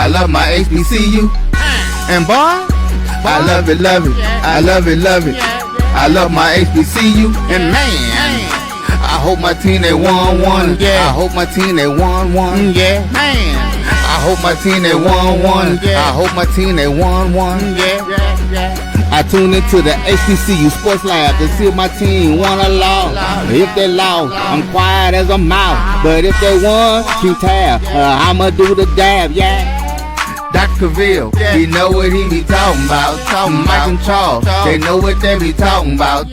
love my HBCU. And boy, I love it, love it. I love it, love it. I love my HBCU. And man, I hope my team they won one. Yeah. I hope my team they won one. Yeah. Man, I hope my team they won one. I hope my team they won one. Yeah. I tune into the HBCU Sports Lab to see if my team won or lost. If they lost, I'm quiet as a mouse. But if they won, keep tab. I'ma do the dab, yeah. Dr. Cavil, he know what he be talking about. Mike and Charles, they know what they be talking about.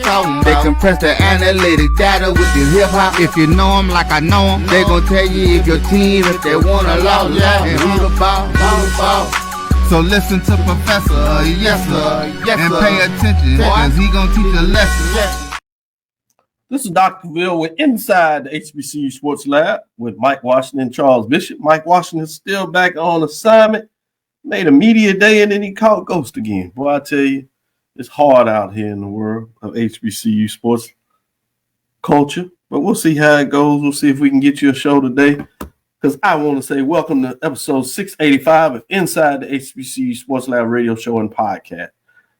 They compress the analytic data with the hip hop. If you know them like I know them, they gon' tell you if your team, if they won or lost, and who the ball. So listen to Professor, yes sir, and pay attention, cause he gonna teach a lesson. This is Dr. Cavil with Inside the HBCU Sports Lab with Mike Washington and Charles Bishop. Mike Washington is still back on assignment. Made a media day and then he caught ghost again. Boy, I tell you, it's hard out here in the world of HBCU sports culture. But we'll see how it goes. We'll see if we can get you a show today. Because I want to say welcome to episode 685 of Inside the HBCU Sports Lab radio show and podcast.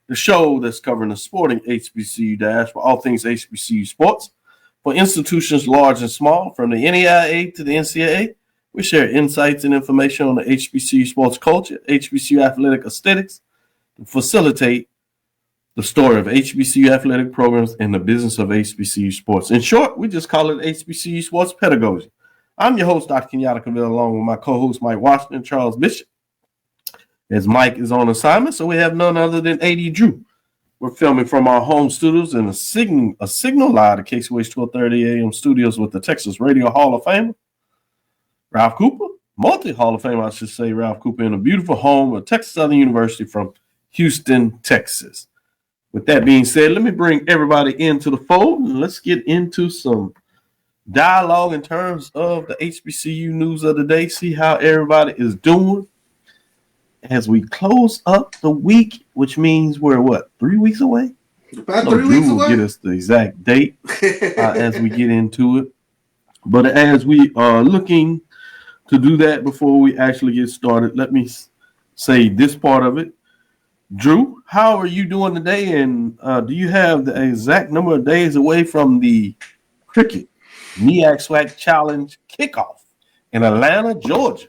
The show that's covering the sporting HBCU dash for all things HBCU sports. For institutions large and small, from the NAIA to the NCAA, we share insights and information on the HBCU sports culture, HBCU athletic aesthetics, to facilitate the story of HBCU athletic programs and the business of HBCU sports. In short, we just call it HBCU sports pedagogy. I'm your host, Dr. Kenyatta Cavil, along with my co-host, Mike Washington and Charles Bishop. As Mike is on assignment, so we have none other than AD Drew. We're filming from our home studios in a signal live at KCWH 1230 AM studios with the Texas Radio Hall of Famer, Ralph Cooper, multi-Hall of Fame, I should say, Ralph Cooper, in a beautiful home of Texas Southern University from Houston, Texas. With that being said, let me bring everybody into the fold and let's get into some dialogue in terms of the HBCU news of the day, see how everybody is doing as we close up the week, which means we're 3 weeks away? About 3 weeks away. Get us the exact date as we get into it. But as we are looking to do that before we actually get started, let me say this part of it. Drew, how are you doing today? And do you have the exact number of days away from the cricket MEAC SWAC Challenge kickoff in Atlanta, Georgia?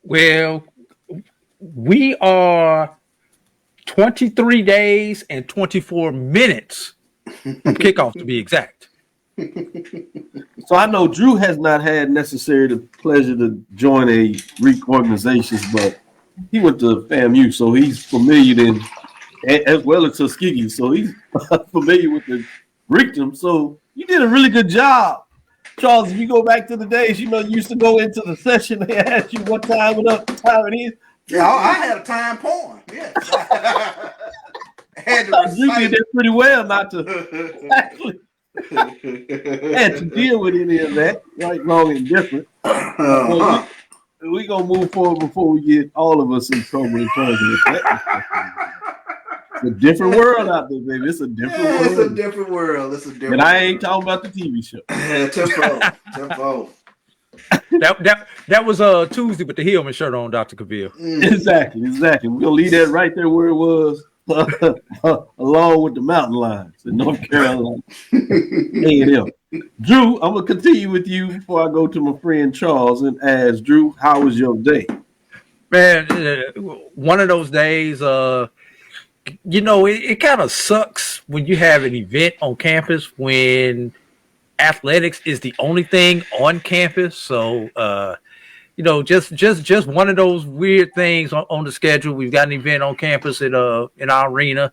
Well, we are 23 days and 24 minutes from kickoff, to be exact. So I know Drew has not had necessarily the pleasure to join a Greek organization, but he went to FAMU, so he's familiar then, as well as Tuskegee, so he's familiar with the Greekdom. So you did a really good job. Charles, if you go back to the days, you used to go into the session, they asked you what time it is. Yeah, I had a time porn. Yeah. You did that pretty well not to actually had to deal with any of that, right, wrong, and different. We're going to move forward before we get all of us in trouble in terms of that. It's a different world out there, baby. It's a different world. It's a different world. And I ain't talking about the TV show. Tempo. That was Tuesday with the Hillman shirt on, Dr. Cavil. Exactly. We're going to leave that right there where it was. Along with the mountain lions in North Carolina. A&M. Drew, I'm going to continue with you before I go to my friend Charles and ask Drew, how was your day? Man, one of those days, it kind of sucks when you have an event on campus when athletics is the only thing on campus. So, just one of those weird things on the schedule. We've got an event on campus in our arena,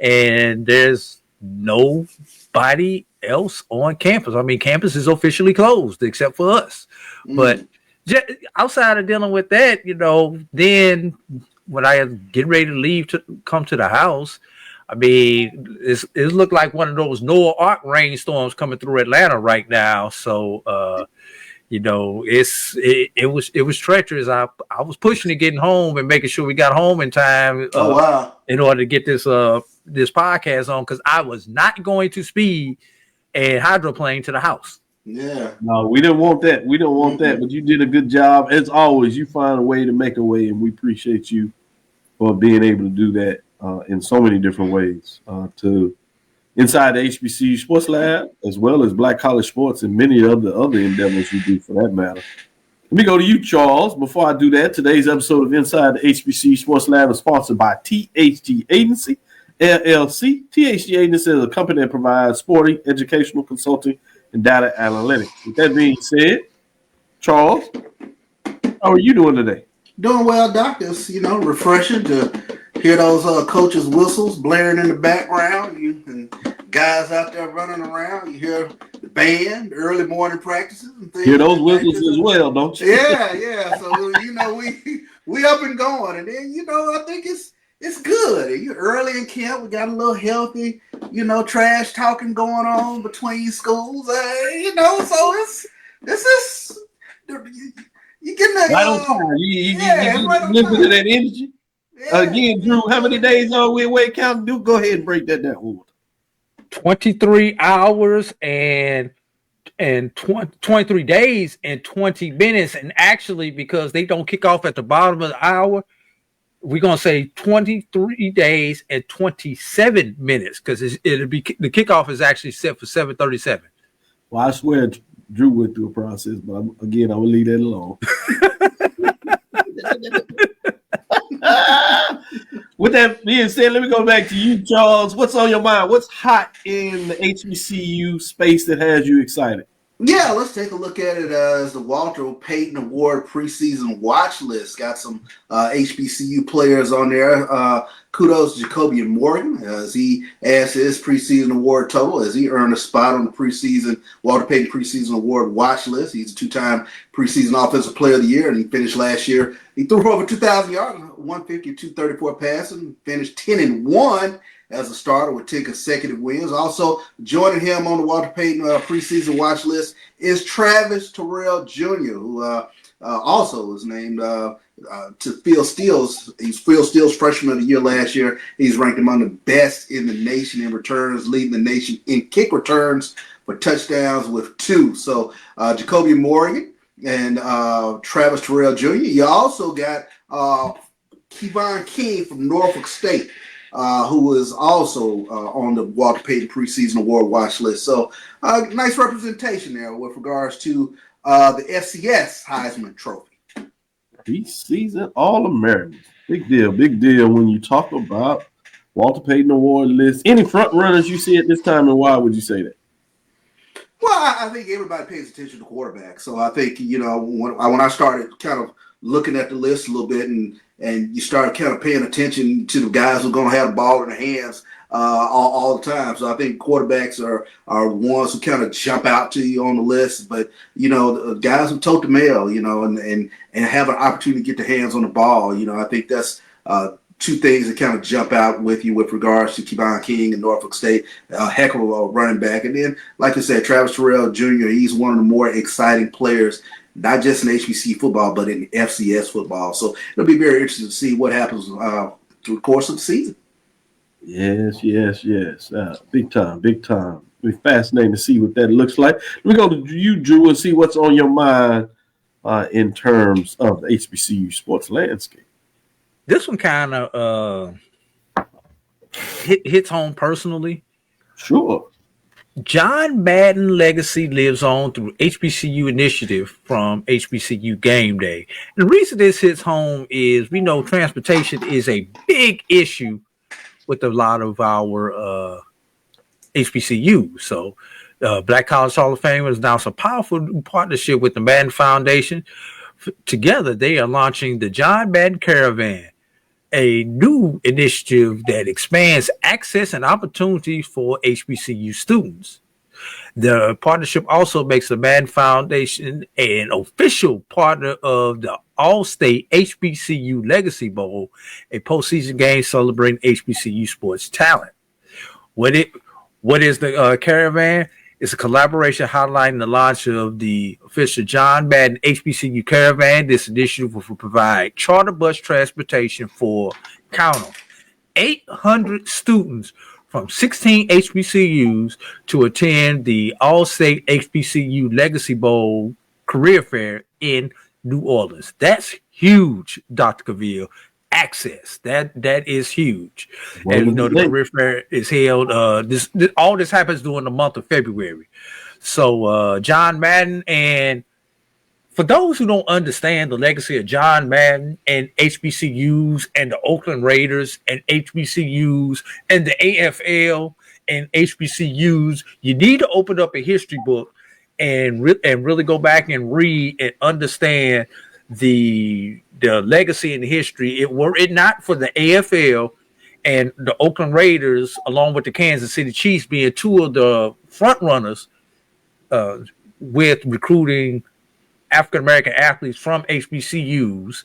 and there's nobody else on campus. I mean, campus is officially closed except for us. But outside of dealing with that, then when I was getting ready to leave to come to the house, I mean, it looked like one of those Noah Ark rainstorms coming through Atlanta right now. So, it was treacherous. I was pushing to getting home and making sure we got home in time. In order to get this podcast on, because I was not going to speed and hydroplane to the house. Yeah. No, we didn't want that. We don't want that. But you did a good job. As always, you find a way to make a way, and we appreciate you for being able to do that in so many different ways to inside the HBCU Sports Lab, as well as Black College Sports and many of the other endeavors you do for that matter. Let me go to you, Charles. Before I do that, today's episode of Inside the HBCU Sports Lab is sponsored by THG Agency, LLC. THG Agency is a company that provides sporting, educational consulting, and data analytics. With that being said, Charles, how are you doing today? Doing well, Doc. It's, refreshing to hear those coaches' whistles blaring in the background. And guys out there running around. You hear the band, the early morning practices, and things. Hear those whistles as well, don't you? Yeah. So we up and going, and then I think it's good. You're early in camp. We got a little healthy, trash talking going on between schools. So this is you getting that right on time. You right on listen to time. that energy. Yeah. Again, Drew, how many days are we away? Count. Go ahead and break that down. 23 hours and 23 days and 20 minutes. And actually, because they don't kick off at the bottom of the hour, we're going to say 23 days and 27 minutes because it'll be the kickoff is actually set for 7:37. Well, I swear Drew went through a process, but I will leave that alone. With that being said, let me go back to you, Charles. What's on your mind? What's hot in the HBCU space that has you excited? Yeah, let's take a look at it as the Walter Payton Award preseason watch list. Got some HBCU players on there. Kudos to Jacoby Morgan as he adds his preseason award total as he earned a spot on the preseason Walter Payton preseason award watch list. He's a two-time preseason offensive player of the year, and he finished last year. He threw for over 2,000 yards, 150, 234 passing, finished 10-1 as a starter with 10 consecutive wins. Also joining him on the Walter Payton preseason watch list is Travis Terrell Jr., who also is named to Phil Steele's. He's Phil Steele's freshman of the year last year. He's ranked among the best in the nation in returns, leading the nation in kick returns for touchdowns with 2. So Jacoby Morgan and Travis Terrell Jr. You also got Kevon King from Norfolk State, who is also on the Walter Payton preseason award watch list. So nice representation there with regards to the FCS Heisman Trophy. Preseason All-Americans. Big deal when you talk about Walter Payton Award list. Any front runners you see at this time, and why would you say that? Well, I think everybody pays attention to quarterback. So I think, when I started kind of looking at the list a little bit and you start kind of paying attention to the guys who are going to have the ball in their hands all the time. So I think quarterbacks are ones who kind of jump out to you on the list. But, the guys who tote the mail, and have an opportunity to get their hands on the ball, I think that's two things that kind of jump out with you with regards to Kevon King and Norfolk State, a heck of a running back. And then, like I said, Travis Terrell Jr., he's one of the more exciting players, not just in HBC football, but in FCS football. So it'll be very interesting to see what happens through the course of the season. Yes. Big time. It'll be fascinating to see what that looks like. Let me go to you, Drew, and see what's on your mind in terms of the HBCU sports landscape. This one kind of hits home personally. Sure. John Madden legacy lives on through HBCU initiative from HBCU Game Day. And the reason this hits home is we know transportation is a big issue with a lot of our HBCU. So Black College Hall of Fame has announced a powerful partnership with the Madden Foundation. Together, they are launching the John Madden Caravan, a new initiative that expands access and opportunities for HBCU students. The partnership also makes the Madden Foundation an official partner of the All-State HBCU Legacy Bowl, a postseason game celebrating HBCU sports talent. What is the Caravan? It's a collaboration highlighting the launch of the official John Madden HBCU Caravan. This initiative will provide charter bus transportation for, count them, 800 students from 16 HBCUs to attend the All-State HBCU Legacy Bowl Career Fair in New Orleans. That's huge, Dr. Cavil. Access that is huge. Well, And the career fair is held. All this happens during the month of February. So John Madden, and for those who don't understand the legacy of John Madden and HBCUs and the Oakland Raiders and HBCUs and the AFL and HBCUs, you need to open up a history book and really go back and read and understand the legacy and the history. Were it not for the AFL and the Oakland Raiders, along with the Kansas City Chiefs being two of the front runners with recruiting African-American athletes from HBCUs,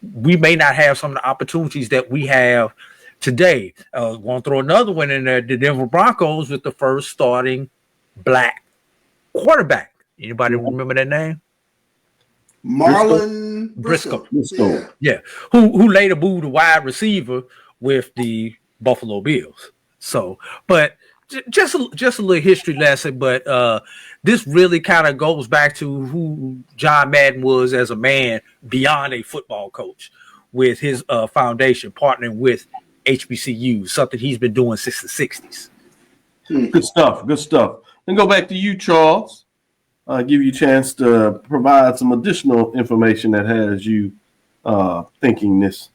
we may not have some of the opportunities that we have today. Want to throw another one in there. The Denver Broncos with the first starting black quarterback. Anybody remember that name? Marlon Briscoe. Yeah. Who later moved to wide receiver with the Buffalo Bills. So, but just a little history lesson, but this really kind of goes back to who John Madden was as a man beyond a football coach, with his foundation partnering with HBCU, something he's been doing since the 60s. Good stuff. Then go back to you, Charles. Give you a chance to provide some additional information that has you thinking this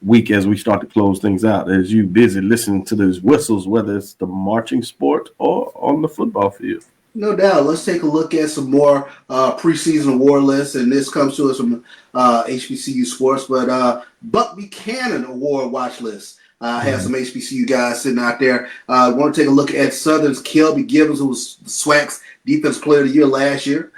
week as we start to close things out, as you busy listening to those whistles, whether it's the marching sport or on the football field. No doubt. Let's take a look at some more preseason award lists, and this comes to us from HBCU Sports, but Buck Buchanan Award watch list. Has some HBCU guys sitting out there. I want to take a look at Southern's Kelby Gibbons, who was SWAC's Defensive Player of the Year last year.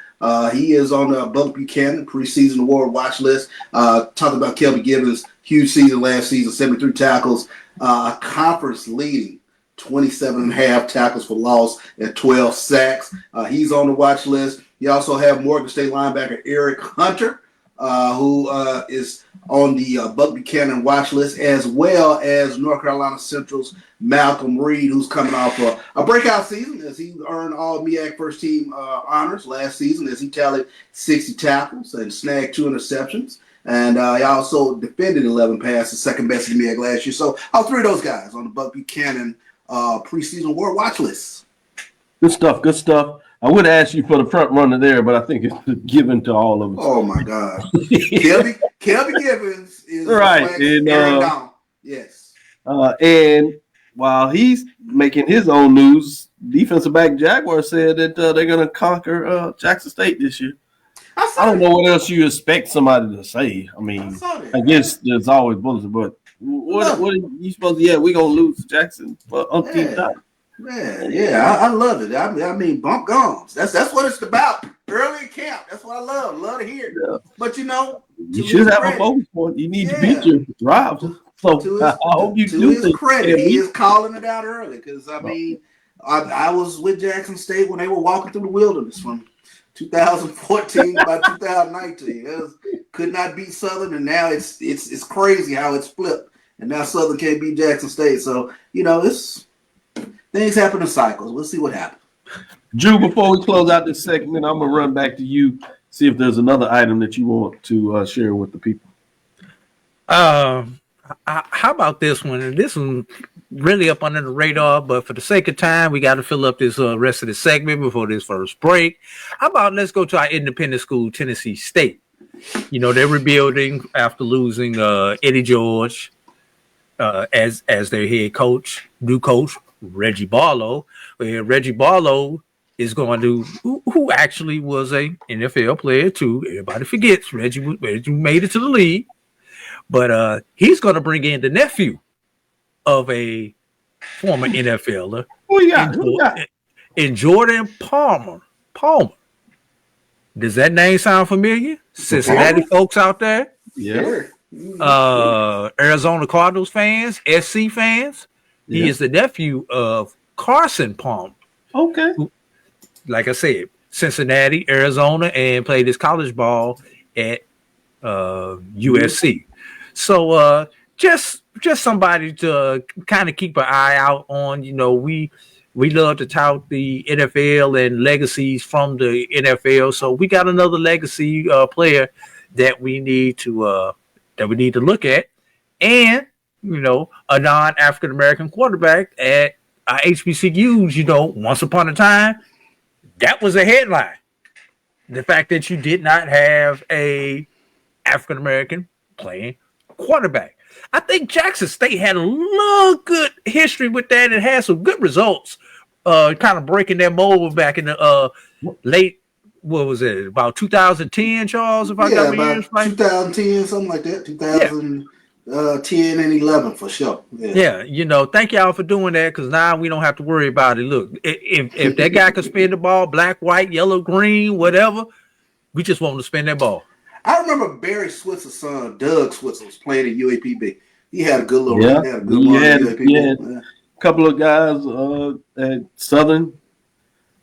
He is on the Buck Buchanan preseason award watch list. Talking about Kelby Gibbons, huge season last season, 73 tackles, conference leading 27.5 tackles for loss and 12 sacks. He's on the watch list. You also have Morgan State linebacker Eric Hunter, who is on the Buck Buchanan watch list, as well as North Carolina Central's Malcolm Reed, who's coming off a breakout season as he earned all MEAC first team honors last season, as he tallied 60 tackles and snagged 2 interceptions. And he also defended 11 passes, second best in MEAC last year. So all three of those guys on the Buck Buchanan preseason award watch list. Good stuff. I would ask you for the front runner there, but I think it's given to all of us. Oh my God, Kelby Gibbons is right. And, yes. And while he's making his own news, defensive back Jaguar said that they're going to conquer Jackson State this year. I don't know what else you expect somebody to say. I mean, I guess there's always bullets, but what are you supposed to? Yeah, we're going to lose to Jackson for umpteenth time. Man, yeah, I love it. I mean, bump gums. That's what it's about. Early in camp. That's what I love. Love to hear. Yeah. But you should have a focus point. You need to beat your rivals. So I hope you do. To his credit, he is calling it out early, because I mean, I was with Jackson State when they were walking through the wilderness from 2014 by 2019. Could not beat Southern, and now it's crazy how it's flipped, and now Southern can't beat Jackson State. So things happen in cycles. We'll see what happens. Drew, before we close out this segment, I'm going to run back to you, see if there's another item that you want to share with the people. How about this one? And this one really up under the radar, but for the sake of time, we got to fill up this rest of the segment before this first break. How about let's go to our independent school, Tennessee State. They're rebuilding after losing Eddie George as their head coach, new coach, Reggie Barlow. Reggie Barlow is going to, who actually was a NFL player too. Everybody forgets Reggie made it to the league, but he's going to bring in the nephew of a former NFLer. In Jordan Palmer. Does that name sound familiar? Cincinnati folks out there? Yeah. Arizona Cardinals fans, SC fans. He is the nephew of Carson Palmer. Okay. Who, like I said, Cincinnati, Arizona, and played his college ball at USC. So just just somebody to kind of keep an eye out on. We love to tout the NFL and legacies from the NFL, so we got another legacy player that we need to look at, and a non-African American quarterback at HBCUs. Once upon a time, that was a headline. The fact that you did not have a African American playing quarterback. I think Jackson State had a little good history with that and had some good results. Kind of breaking that mold back in the late, what was it, about 2010, Charles, if I got my years right? 2010, something like that, 2010 and 11 for sure. Yeah, thank y'all for doing that, because now we don't have to worry about it. Look, if that guy can spin the ball, black, white, yellow, green, whatever, we just want him to spin that ball. I remember Barry Switzer's son, Doug Switzer, was playing at UAPB. He had a good little run at UAPB. Yeah. A couple of guys at Southern,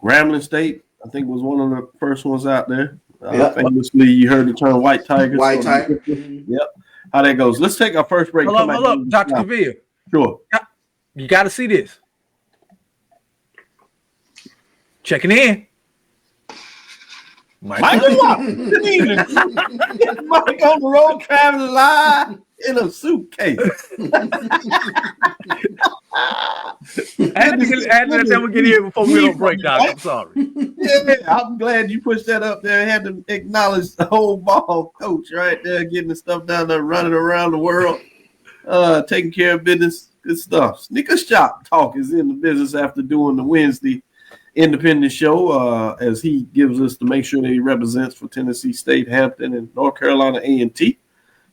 Grambling State, I think was one of the first ones out there. Famously, you heard the term White Tigers. White Tiger. Yep. How that goes. Let's take our first break. Hold up, Dr. Cavil. Sure. You got to see this. Checking in. Mike good evening. Mike on the road traveling live in a suitcase. I had to let them get here before we don't break down. I'm sorry. Yeah, I'm glad you pushed that up there. I had to acknowledge the whole ball coach right there, getting the stuff down there, running around the world, taking care of business. Good stuff. Sneaker Shop Talk is in the business after doing the Wednesday independent show as he gives us to make sure that he represents for Tennessee State, Hampton, and North Carolina A&T.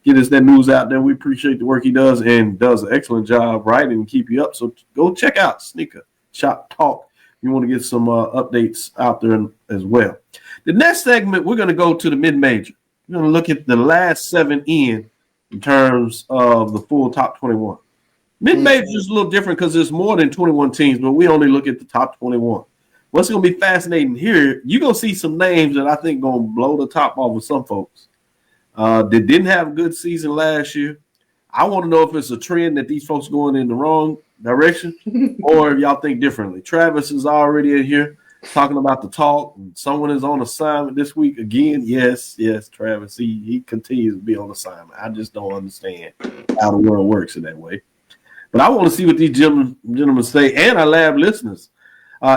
Get us that news out there. We appreciate the work he does and does an excellent job writing and keep you up. So go check out Sneaker Shop Talk. You want to get some updates out there as well. The next segment, we're going to go to the mid-major. We're going to look at the last 7 in terms of the full top 21. Mid-major is a little different because there's more than 21 teams, but we only look at the top 21. What's going to be fascinating here, you're going to see some names that I think going to blow the top off of some folks. That didn't have a good season last year. I want to know if it's a trend that these folks going in the wrong direction or if y'all think differently. Travis is already in here talking about the talk. And someone is on assignment this week again. Yes, Travis. He continues to be on assignment. I just don't understand how the world works in that way. But I want to see what these gentlemen say and our lab listeners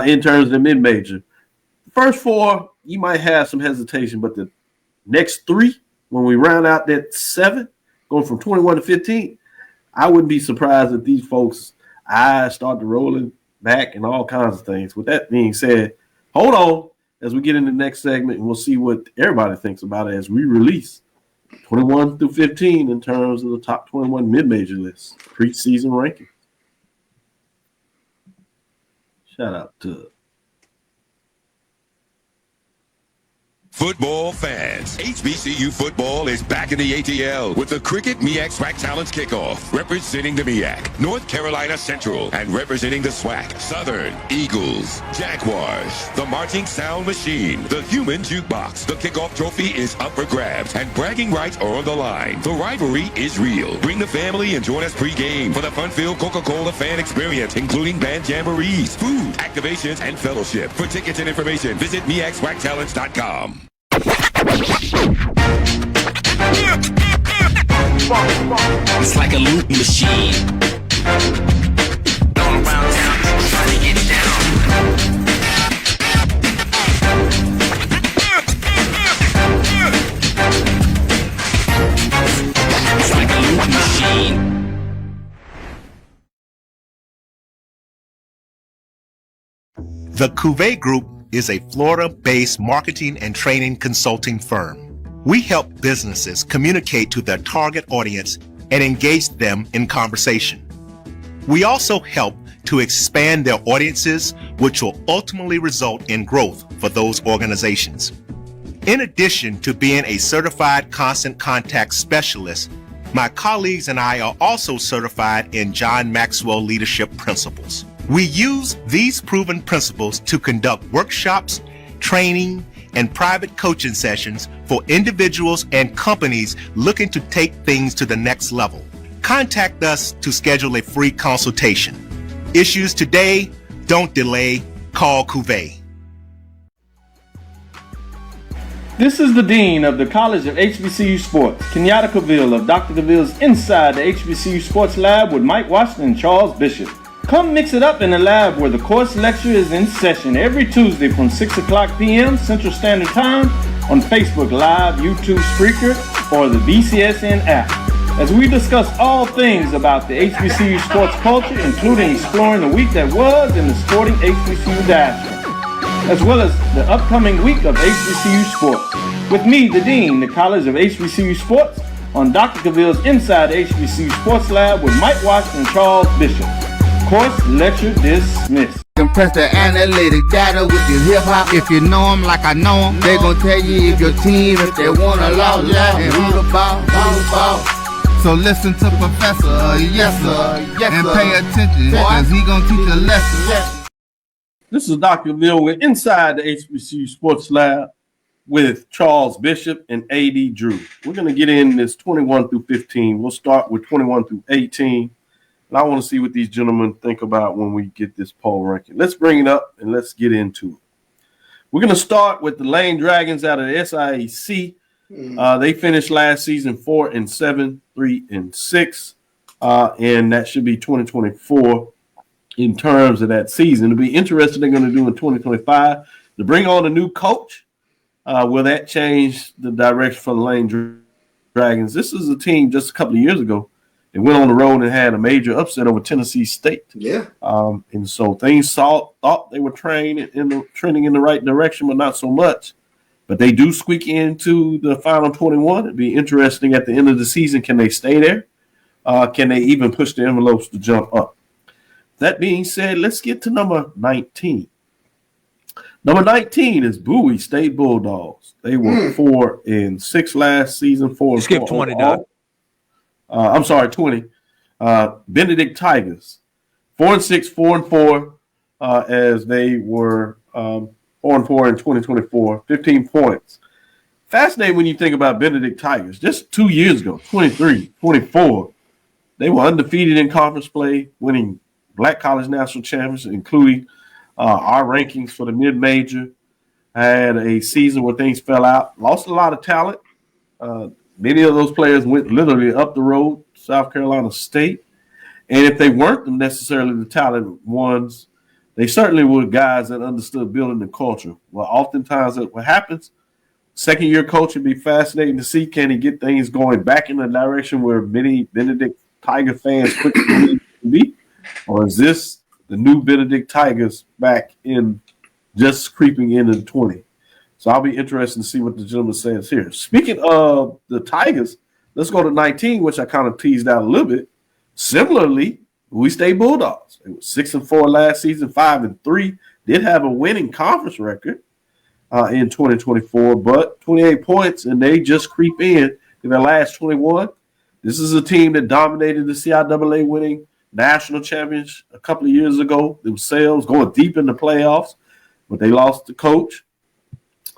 in terms of the mid-major. First 4, you might have some hesitation, but the next 3, when we round out that 7, going from 21 to 15, I wouldn't be surprised if these folks' eyes start to rolling back and all kinds of things. With that being said, hold on as we get into the next segment, and we'll see what everybody thinks about it as we release 21 through 15 in terms of the top 21 mid-major list, preseason ranking. Shout out to football fans. HBCU football is back in the ATL with the Cricket MEAC SWAC Talents Kickoff. Representing the MEAC, North Carolina Central, and representing the SWAC, Southern Eagles, Jaguars, the Marching Sound Machine, the Human Jukebox. The kickoff trophy is up for grabs, and bragging rights are on the line. The rivalry is real. Bring the family and join us pre-game for the fun-filled Coca-Cola fan experience, including band jamborees, food, activations, and fellowship. For tickets and information, visit MEACSWACTalents.com. It's like a loop machine. Going around town, trying to get down. It's like a loop machine. The Cavil Group is a Florida-based marketing and training consulting firm. We help businesses communicate to their target audience and engage them in conversation. We also help to expand their audiences, which will ultimately result in growth for those organizations. In addition to being a certified constant contact specialist, my colleagues and I are also certified in John Maxwell Leadership Principles. We use these proven principles to conduct workshops, training, and private coaching sessions for individuals and companies looking to take things to the next level. Contact us to schedule a free consultation. Issues today, don't delay, call Cavil. This is the Dean of the College of HBCU Sports, Kenyatta Cavil of Dr. Cavil's Inside the HBCU Sports Lab with Mike Washington and Charles Bishop. Come mix it up in the lab where the course lecture is in session every Tuesday from 6 o'clock p.m. Central Standard Time on Facebook Live, YouTube Spreaker, or the BCSN app, as we discuss all things about the HBCU sports culture, including exploring the week that was in the sporting HBCU diaspora, as well as the upcoming week of HBCU sports. With me, the Dean, the College of HBCU Sports, on Dr. Cavil's Inside the HBCU Sports Lab with Mike Washington and Charles Bishop. Course lecture dismissed. Compress the analytic data with your hip hop. If you know them like I know them, they gon' tell you if your team, if they wanna lose, and who the ball. So listen to Professor, yes sir, and pay attention, cause he gon' teach a lesson. This is Dr. Cavil with Inside the HBCU Sports Lab with Charles Bishop and AD Drew. We're gonna get in this 21 through 15. We'll start with 21 through 18. And I want to see what these gentlemen think about when we get this poll ranking. Let's bring it up and let's get into it. We're going to start with the Lane Dragons out of the SIAC. They finished last season 4-7, 3-6, and that should be 2024 in terms of that season. It'll be interesting they're going to do in 2025 to bring on a new coach. Will that change the direction for the Lane Dragons? This is a team just a couple of years ago. They went on the road and had a major upset over Tennessee State. Yeah. And so things thought they were trending in the right direction, but not so much. But they do squeak into the final 21. It'd be interesting at the end of the season. Can they stay there? Can they even push the envelopes to jump up? That being said, let's get to number 19. Number 19 is Bowie State Bulldogs. They were 4-6 last season. 4-4. Skip 20, Doug. I'm sorry, 20. Benedict Tigers, 4-6, 4-4, as they were 4-4 in 2024, 15 points. Fascinating when you think about Benedict Tigers. Just 2 years ago, 23, 24, they were undefeated in conference play, winning Black College National Championships, including our rankings for the mid-major. Had a season where things fell out, lost a lot of talent. Many of those players went literally up the road, South Carolina State. And if they weren't necessarily the talented ones, they certainly were guys that understood building the culture. Well, oftentimes what happens, second-year coach would be fascinating to see, can he get things going back in the direction where many Benedict Tiger fans quickly be? Or is this the new Benedict Tigers back in just creeping into the 20? So I'll be interested to see what the gentleman says here. Speaking of the Tigers, let's go to 19, which I kind of teased out a little bit. Similarly, we State Bulldogs. It was 6-4 last season, 5-3. Did have a winning conference record in 2024, but 28 points, and they just creep in their last 21. This is a team that dominated the CIAA winning national championship a couple of years ago themselves, going deep in the playoffs, but they lost the coach.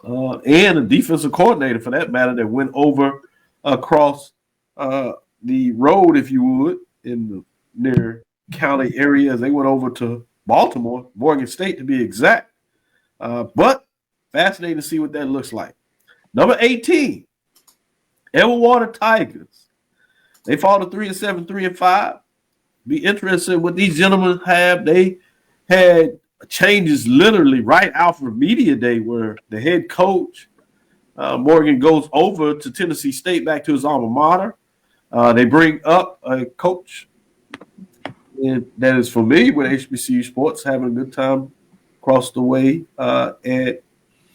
And a defensive coordinator, for that matter, that went over across the road, if you would, in the near county area, as they went over to Baltimore, Morgan State to be exact. But fascinating to see what that looks like. Number 18, Edgewater Tigers. They fall to 3-7, 3-5. Be interested in what these gentlemen have. They had changes literally right out from media day, where the head coach Morgan goes over to Tennessee State, back to his alma mater. They bring up a coach that is familiar with HBCU sports, having a good time across the way at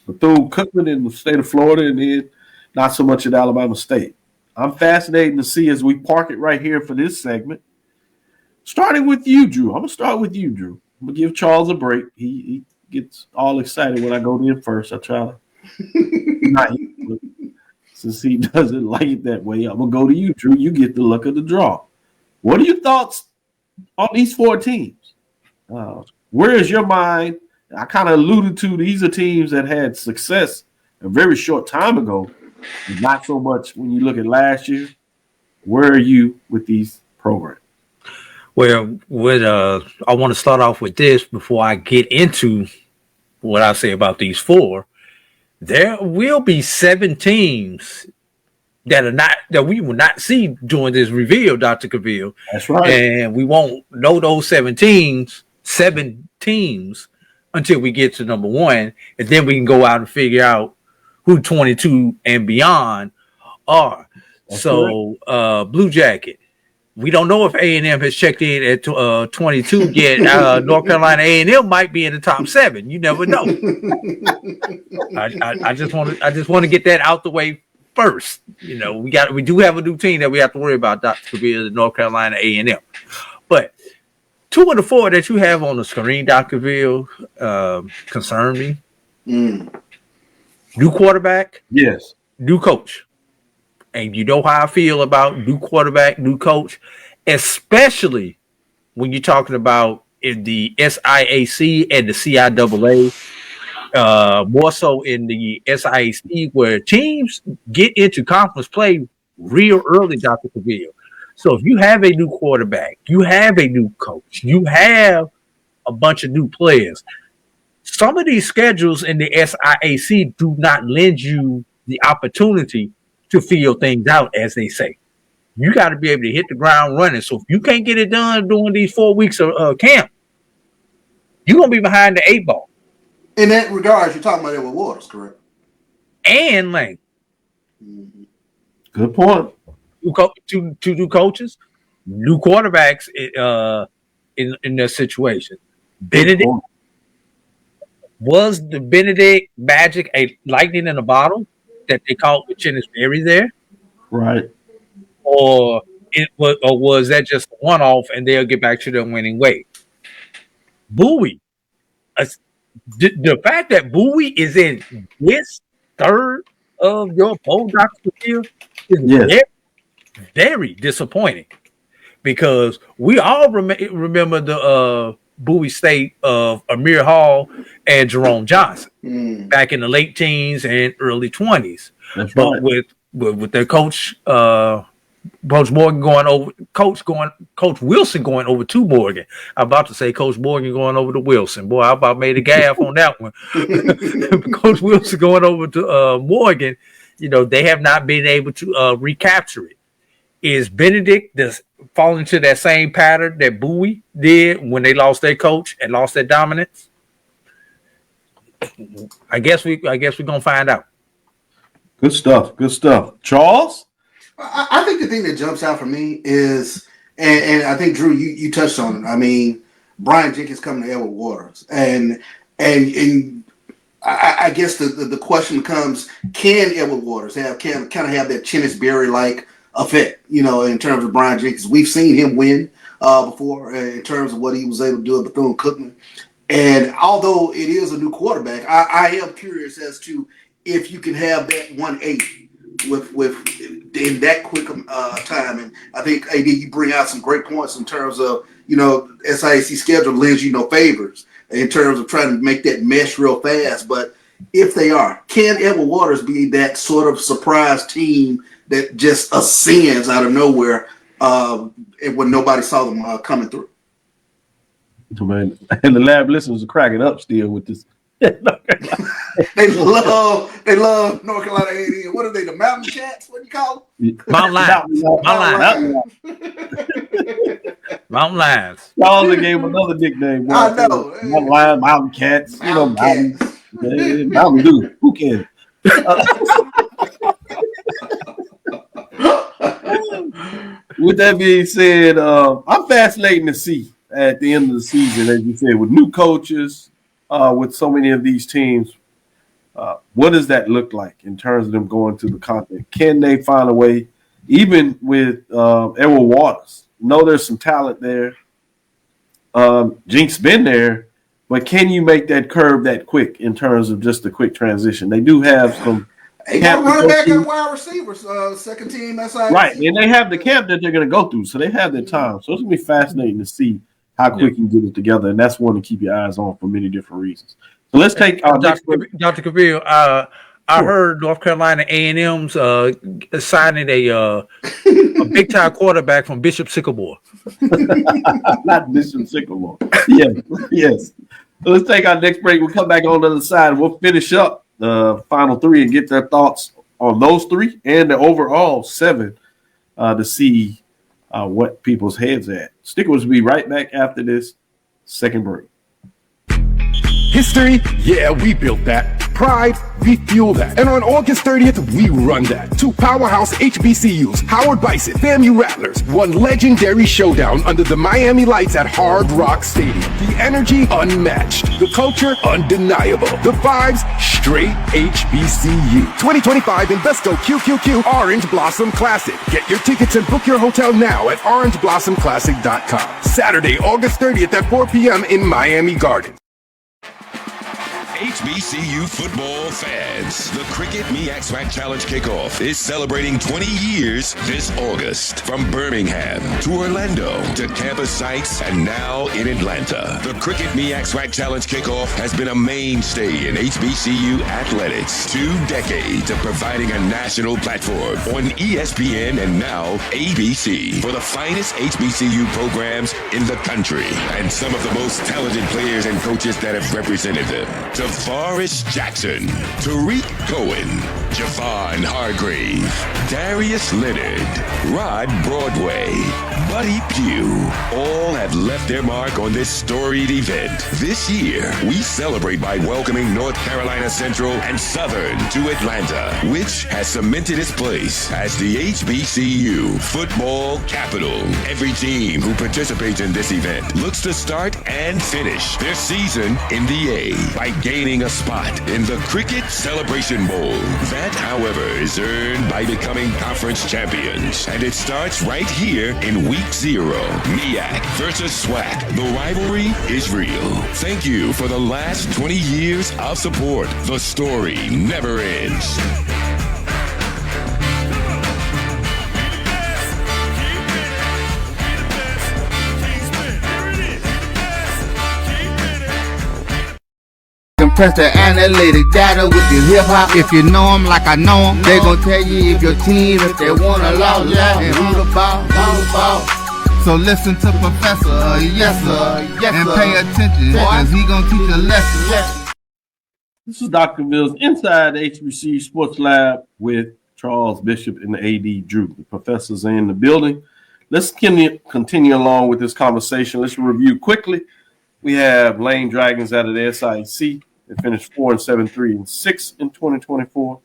Bethune-Cookman in the state of Florida, and then not so much at Alabama State. I'm fascinated to see, as we park it right here for this segment, starting with you, Drew. I'm going to start with you, Drew. I'm going to give Charles a break. He gets all excited when I go to him first. I try to not, since he doesn't like it that way. I'm going to go to you, Drew. You get the luck of the draw. What are your thoughts on these four teams? Where is your mind? I kind of alluded to, these are teams that had success a very short time ago, and not so much when you look at last year. Where are you with these program? Well, I want to start off with this before I get into what I say about these four. There will be 7 teams that we will not see during this reveal, Dr. Cavil. That's right. And we won't know those 7 teams until we get to number 1, and then we can go out and figure out who 22 and beyond are. That's so correct. Blue Jacket. We don't know if A&M has checked in at 22 yet. North Carolina A&M might be in the top 7. You never know. I just want to get that out the way first. You know, we do have a new team that we have to worry about, Dr. Cavil, North Carolina A&M. But 2 of the 4 that you have on the screen, Dr. Cavil, concern me. New quarterback. Yes. New coach. And you know how I feel about new quarterback, new coach, especially when you're talking about in the SIAC and the CIAA, more so in the SIAC, where teams get into conference play real early, Dr. Cavil. So if you have a new quarterback, you have a new coach, you have a bunch of new players, some of these schedules in the SIAC do not lend you the opportunity to feel things out, as they say. You got to be able to hit the ground running. So if you can't get it done during these 4 weeks of camp, you're going to be behind the 8 ball. In that regard, you're talking about Edward Waters, correct? And Lane. Good point. Two new coaches, new quarterbacks in their situation. Benedict. Was the Benedict magic a lightning in a bottle that they caught with Chinnis Berry there? Right. Or was that just a one-off and they'll get back to their winning way? Bowie. The fact that Bowie is in this third of your poll, Dr. Cavil, is very, very disappointing, because we all remember the Bowie State of Amir Hall and Jerome Johnson back in the late teens and early 20s. That's but right. with their coach, Coach Morgan going over, Coach Wilson going over to Morgan. I'm about to say Coach Morgan going over to Wilson. Boy, I about made a gaffe on that one. Coach Wilson going over to Morgan. You know, they have not been able to recapture it. Is Benedict falling into that same pattern that Bowie did when they lost their coach and lost their dominance? I guess we're gonna find out. Good stuff. Good stuff. Charles? I think the thing that jumps out for me is, and I think Drew, you touched on it. I mean, Brian Jenkins coming to Edward Waters, and I guess the question becomes: can Edward Waters kind of have that Chinnis Berry like effect? You know, in terms of Brian Jenkins, we've seen him win before in terms of what he was able to do at Bethune-Cookman. And although it is a new quarterback, I am curious as to if you can have that 180 with in that quick time. And I think, AD, you bring out some great points in terms of, you know, SIAC schedule lends you no favors in terms of trying to make that mesh real fast. But if they are, can Edward Waters be that sort of surprise team that just ascends out of nowhere when nobody saw them coming through? Man, and the lab listeners are cracking up still with this. They love North Carolina A&M. What are they, the Mountain Cats? What do you call them? Mountain Lions. Mountain Lions. Charles gave him another nickname. Boy. I know. Mountain Lions, Mountain Cats. Mountain Cats. Mountain Dew. Who cares? With that being said, I'm fascinated to see at the end of the season, as you said, with new coaches, with so many of these teams, what does that look like in terms of them going to the continent? Can they find a way, even with Edward Waters? Know there's some talent there. Jink's been there, but can you make that curve that quick in terms of just a quick transition? They do have some. They got a running back and wide receivers, second team. That's right, and they have the camp that they're going to go through, so they have their time. So it's going to be fascinating to see how quick you get it together, and that's one to keep your eyes on for many different reasons. So let's take Dr. Cavil. I I heard North Carolina A&M's signing a big time quarterback from Bishop Sycamore. Not Bishop Sycamore. Yes. So let's take our next break. We'll come back on the other side. We'll finish up the final three and get their thoughts on those three and the overall 7 to see what people's heads at. Stick with us. We'll be right back after this second break. History? Yeah, we built that. Pride? We fuel that. And on August 30th, we run that. 2 powerhouse HBCUs, Howard Bison, FAMU Rattlers, one legendary showdown under the Miami lights at Hard Rock Stadium. The energy unmatched. The culture undeniable. The vibes straight HBCU. 2025 Invesco QQQ Orange Blossom Classic. Get your tickets and book your hotel now at orangeblossomclassic.com. Saturday, August 30th at 4 p.m. in Miami Gardens. HBCU football fans, the Cricket MEAC SWAC Challenge Kickoff is celebrating 20 years this August. From Birmingham to Orlando to campus sites and now in Atlanta. The Cricket MEAC SWAC Challenge Kickoff has been a mainstay in HBCU athletics. 2 decades of providing a national platform on ESPN and now ABC for the finest HBCU programs in the country and some of the most talented players and coaches that have represented them. Forrest Jackson, Tariq Cohen, Javon Hargrave, Darius Leonard, Rod Broadway, Buddy Pugh, all have left their mark on this storied event. This year, we celebrate by welcoming North Carolina Central and Southern to Atlanta, which has cemented its place as the HBCU football capital. Every team who participates in this event looks to start and finish their season in the A by gaining a spot in the Cricket Celebration Bowl. That, however, is earned by becoming conference champions. And it starts right here in week 0. MEAC versus SWAC. The rivalry is real. Thank you for the last 20 years of support. The story never ends. Compress the analytic data with your hip hop. If you know them like I know them, they gon' tell you if your team, if they wanna lose, and who the ball. So listen to Professor, yes sir, and pay attention, cause he gon' teach a lesson. This is Dr. Mills inside the HBCU Sports Lab with Charles Bishop and the AD Drew. The professors are in the building. Let's continue along with this conversation. Let's review quickly. We have Lane Dragons out of the SIAC. They finished 4-7, 3-6 in 2024.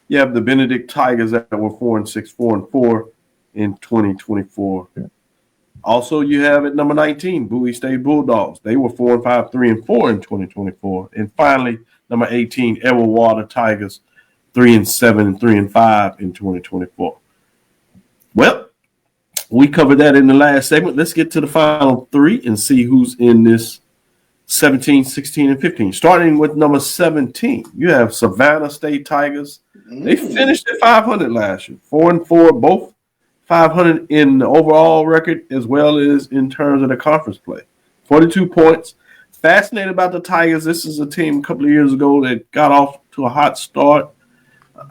You have the Benedict Tigers that were 4-6, 4-4 in 2024. Also, you have at number 19, Bowie State Bulldogs. They were 4-5, 3-4 in 2024. And finally, number 18, Edgewater Tigers, 3-7, 3-5 in 2024. Well, we covered that in the last segment. Let's get to the final 3 and see who's in this 17, 16, and 15. Starting with number 17, you have Savannah State Tigers. They finished at 500 last year, 4-4, both 500 in the overall record as well as in terms of the conference play. 42 points. Fascinated about the Tigers. This is a team a couple of years ago that got off to a hot start,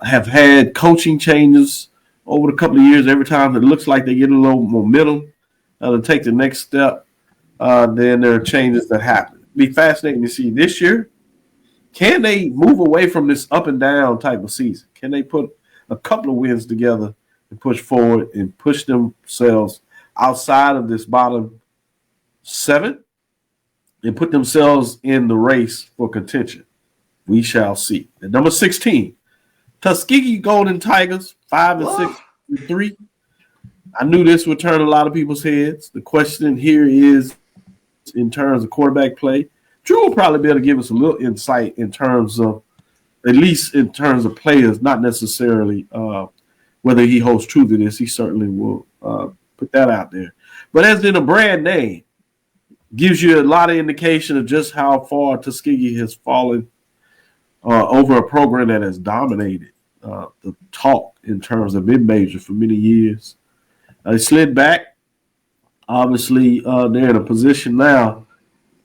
have had coaching changes over the couple of years. Every time it looks like they get a little momentum to take the next step, then there are changes that happen. Be fascinating to see this year. Can they move away from this up and down type of season? Can they put a couple of wins together and push forward and push themselves outside of this bottom 7 and put themselves in the race for contention? We shall see. At number 16, Tuskegee Golden Tigers, 5-6, 3. I knew this would turn a lot of people's heads. The question here is, in terms of quarterback play, Drew will probably be able to give us a little insight in terms of, at least in terms of players, not necessarily whether he holds true to this. He certainly will put that out there. But as in a brand name, gives you a lot of indication of just how far Tuskegee has fallen over a program that has dominated the talk in terms of mid-major for many years. They slid back. Obviously, they're in a position now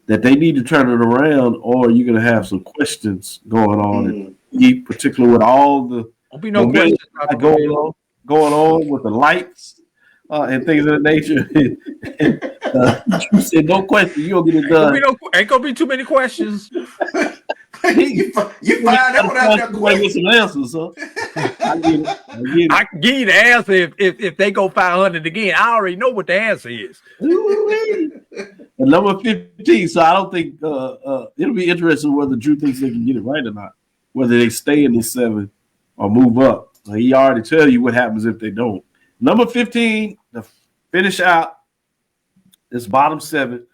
that they need to turn it around, or you're going to have some questions going on Tuskegee, particularly with all the Won't be no questions. going on with the lights and things of that nature. You said no question. You don't get it done. Ain't gonna be too many questions. you find out after that Get question. some answers, huh? I get it. I can give you the answer if they go 500 again. I already know what the answer is. And number 15. So I don't think it'll be interesting whether Drew thinks they can get it right or not. Whether they stay in the 7 or move up. He already tell you what happens if they don't. Number 15 to finish out this bottom 7,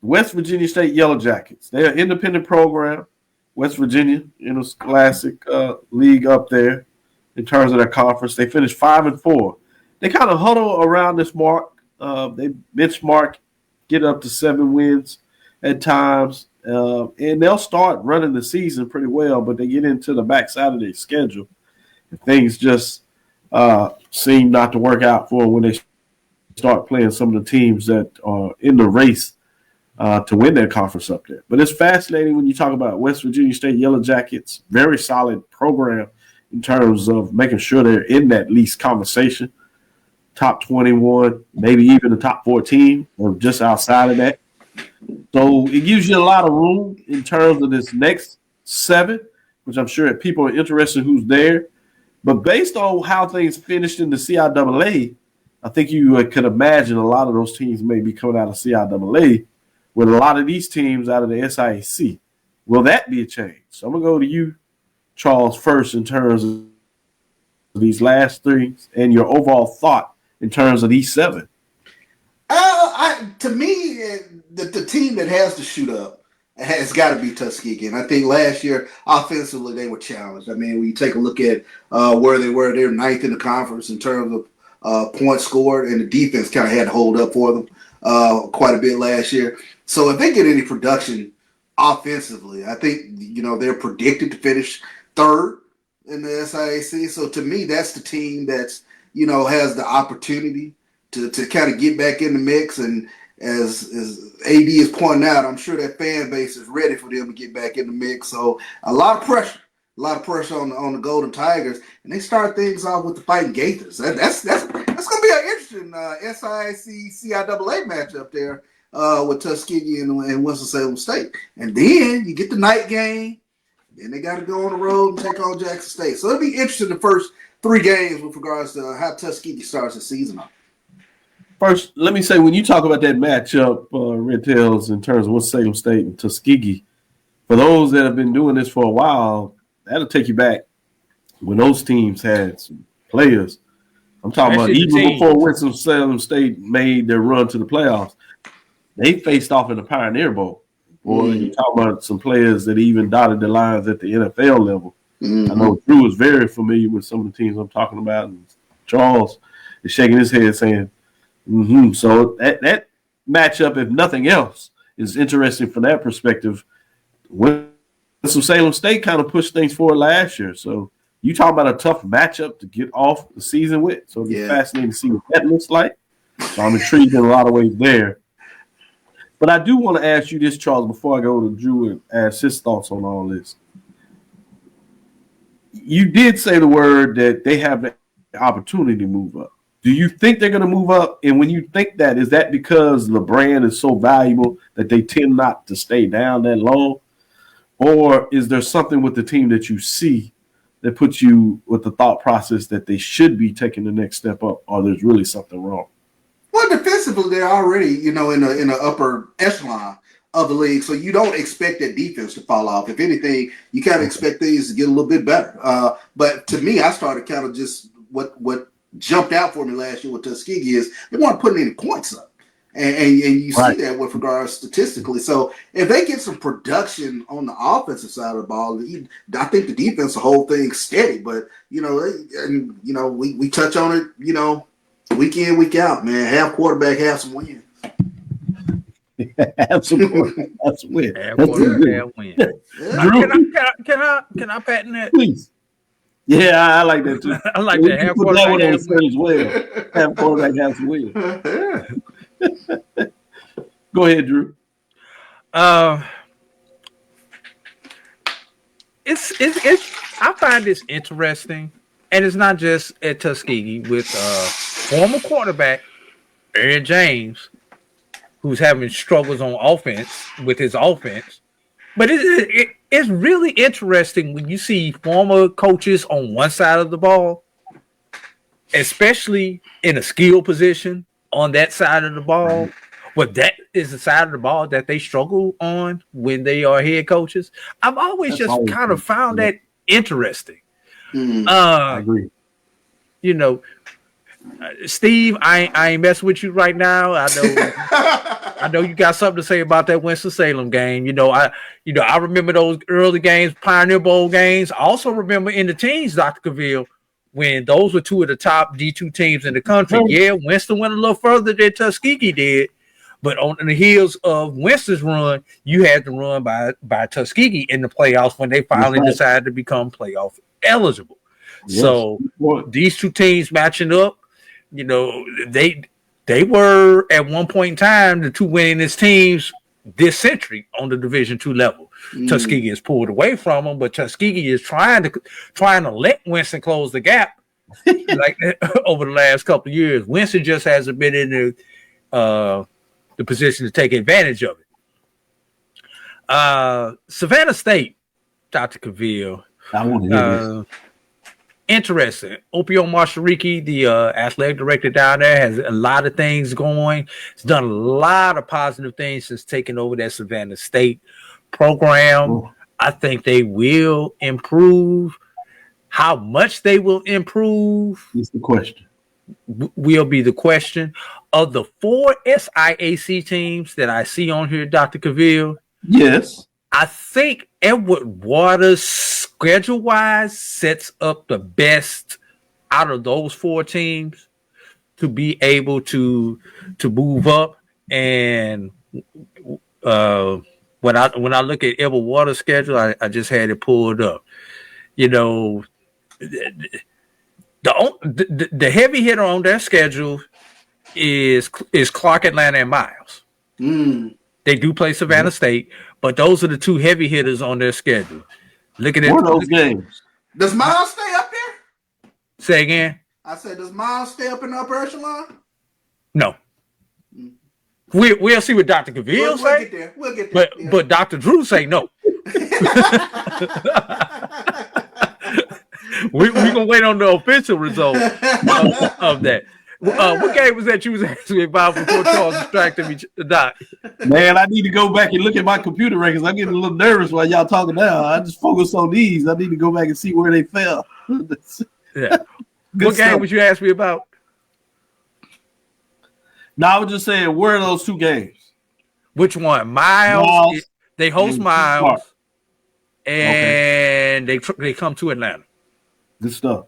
West Virginia State Yellow Jackets. They're an independent program. West Virginia, classic league up there in terms of their conference. They finished 5-4. They kind of huddle around this mark. They benchmark, get up to 7 wins at times, and they'll start running the season pretty well, but they get into the backside of their schedule. And things just seem not to work out for them when they start playing some of the teams that are in the race to win their conference up there. But it's fascinating when you talk about West Virginia State Yellow Jackets, very solid program in terms of making sure they're in that least conversation, top 21, maybe even the top 14 or just outside of that. So it gives you a lot of room in terms of this next 7, which I'm sure people are interested who's there. But based on how things finished in the CIAA, I think you could imagine a lot of those teams may be coming out of CIAA with a lot of these teams out of the SIAC. Will that be a change? So I'm going to go to you, Charles, first in terms of these last 3 and your overall thought in terms of these 7. To me, the team that has to shoot up has got to be Tuskegee. And I think last year, offensively, they were challenged. I mean, when you take a look at where they were, they were 9th in the conference in terms of points scored, and the defense kind of had to hold up for them quite a bit last year. So if they get any production offensively, I think, they're predicted to finish 3rd in the SIAC. So to me, that's the team that's, has the opportunity to kind of get back in the mix. And as AD is pointing out, I'm sure that fan base is ready for them to get back in the mix. So a lot of pressure on the Golden Tigers, and they start things off with the Fighting Gaithers. That's going to be an interesting SIAC CIAA matchup there with Tuskegee and Winston-Salem State. And then you get the night game, then they got to go on the road and take on Jackson State. So it'll be interesting the first 3 games with regards to how Tuskegee starts the season off. First, let me say, when you talk about that matchup, Red Tails, in terms of Winston-Salem State and Tuskegee, for those that have been doing this for a while, that'll take you back when those teams had some players. I'm talking about even before Winston-Salem State made their run to the playoffs. They faced off in the Pioneer Bowl. Boy, you talk about some players that even dotted the lines at the NFL level. I know Drew is very familiar with some of the teams I'm talking about, and Charles is shaking his head saying, So that matchup, if nothing else, is interesting from that perspective. Winston-Salem State kind of pushed things forward last year. So you talk about a tough matchup to get off the season with. So it'll be fascinating to see what that looks like. So I'm intrigued in a lot of ways there. But I do want to ask you this, Charles, before I go to Drew and ask his thoughts on all this. You did say the word that they have the opportunity to move up. Do you think they're going to move up? And when you think that, is that because the brand is so valuable that they tend not to stay down that long? Or is there something with the team that you see that puts you with the thought process that they should be taking the next step up, or there's really something wrong? Well, defensively, they're already, in the upper echelon of the league, so you don't expect that defense to fall off. If anything, you kind of expect things to get a little bit better. But to me, I started kind of just what jumped out for me last year with Tuskegee is they weren't putting any points up. And you see that with regards statistically. So if they get some production on the offensive side of the ball, I think the defense, the whole thing steady. But, we touch on it, week in, week out, man. Half quarterback, half some wins. Absolutely. That's a win. Half quarterback, half win. Drew, can I patent that? please. Yeah, I like that too. I like that. Half quarterback, half win. As well. Half quarterback, half win. Go ahead, Drew. I find this interesting, and it's not just at Tuskegee with former quarterback Aaron James, who's having struggles on offense with his offense. But it's really interesting when you see former coaches on one side of the ball, especially in a skill position on that side of the ball. But that is the side of the ball that they struggle on when they are head coaches. I've always kind of found that interesting. I agree. You know, Steve, I ain't messing with you right now. I know you got something to say about that Winston-Salem game. I remember those early games, Pioneer Bowl games. I also remember in the teens, Dr. Cavil, when those were two of the top D2 teams in the country. Yeah, Winston went a little further than Tuskegee did. But on the heels of Winston's run, you had to run by Tuskegee in the playoffs when they finally decided to become playoff eligible. Yes. So these two teams matching up, they were at one point in time the two winningest teams this century on the Division II level. Tuskegee has pulled away from them, but Tuskegee is trying to let Winston close the gap like over the last couple of years. Winston just hasn't been in the position to take advantage of it. Savannah State, Dr. Cavil. I want to hear this. Interesting. Opio Marshariki, the athletic director down there, has a lot of things going. He's done a lot of positive things since taking over that Savannah State program. Ooh. I think they will improve. How much they will improve is the question. Will be the question. Of the 4 SIAC teams that I see on here, Dr. Cavil, yes, I think Edward Waters, schedule-wise, sets up the best out of those 4 teams to be able to move up. And when I look at Edward Waters' schedule, I just had it pulled up. The heavy hitter on their schedule is Clark Atlanta and Miles. They do play Savannah State, but those are the 2 heavy hitters on their schedule. Looking at those games. Does Miles stay up there? Say again. I said, does Miles stay up in the upper echelon? No. We'll see what Dr. Cavil say. We'll get there. But Dr. Drew say no. We're gonna wait on the official result of that. What game was that you was asking me about before Charles distracted me, Doc? Man, I need to go back and look at my computer records. I'm getting a little nervous while y'all talking now. I just focus on these. I need to go back and see where they fell. Yeah. What game was you asking me about? No, I was just saying, where are those 2 games? Which one? Miles. They host Miles, and they come to Atlanta. Good stuff.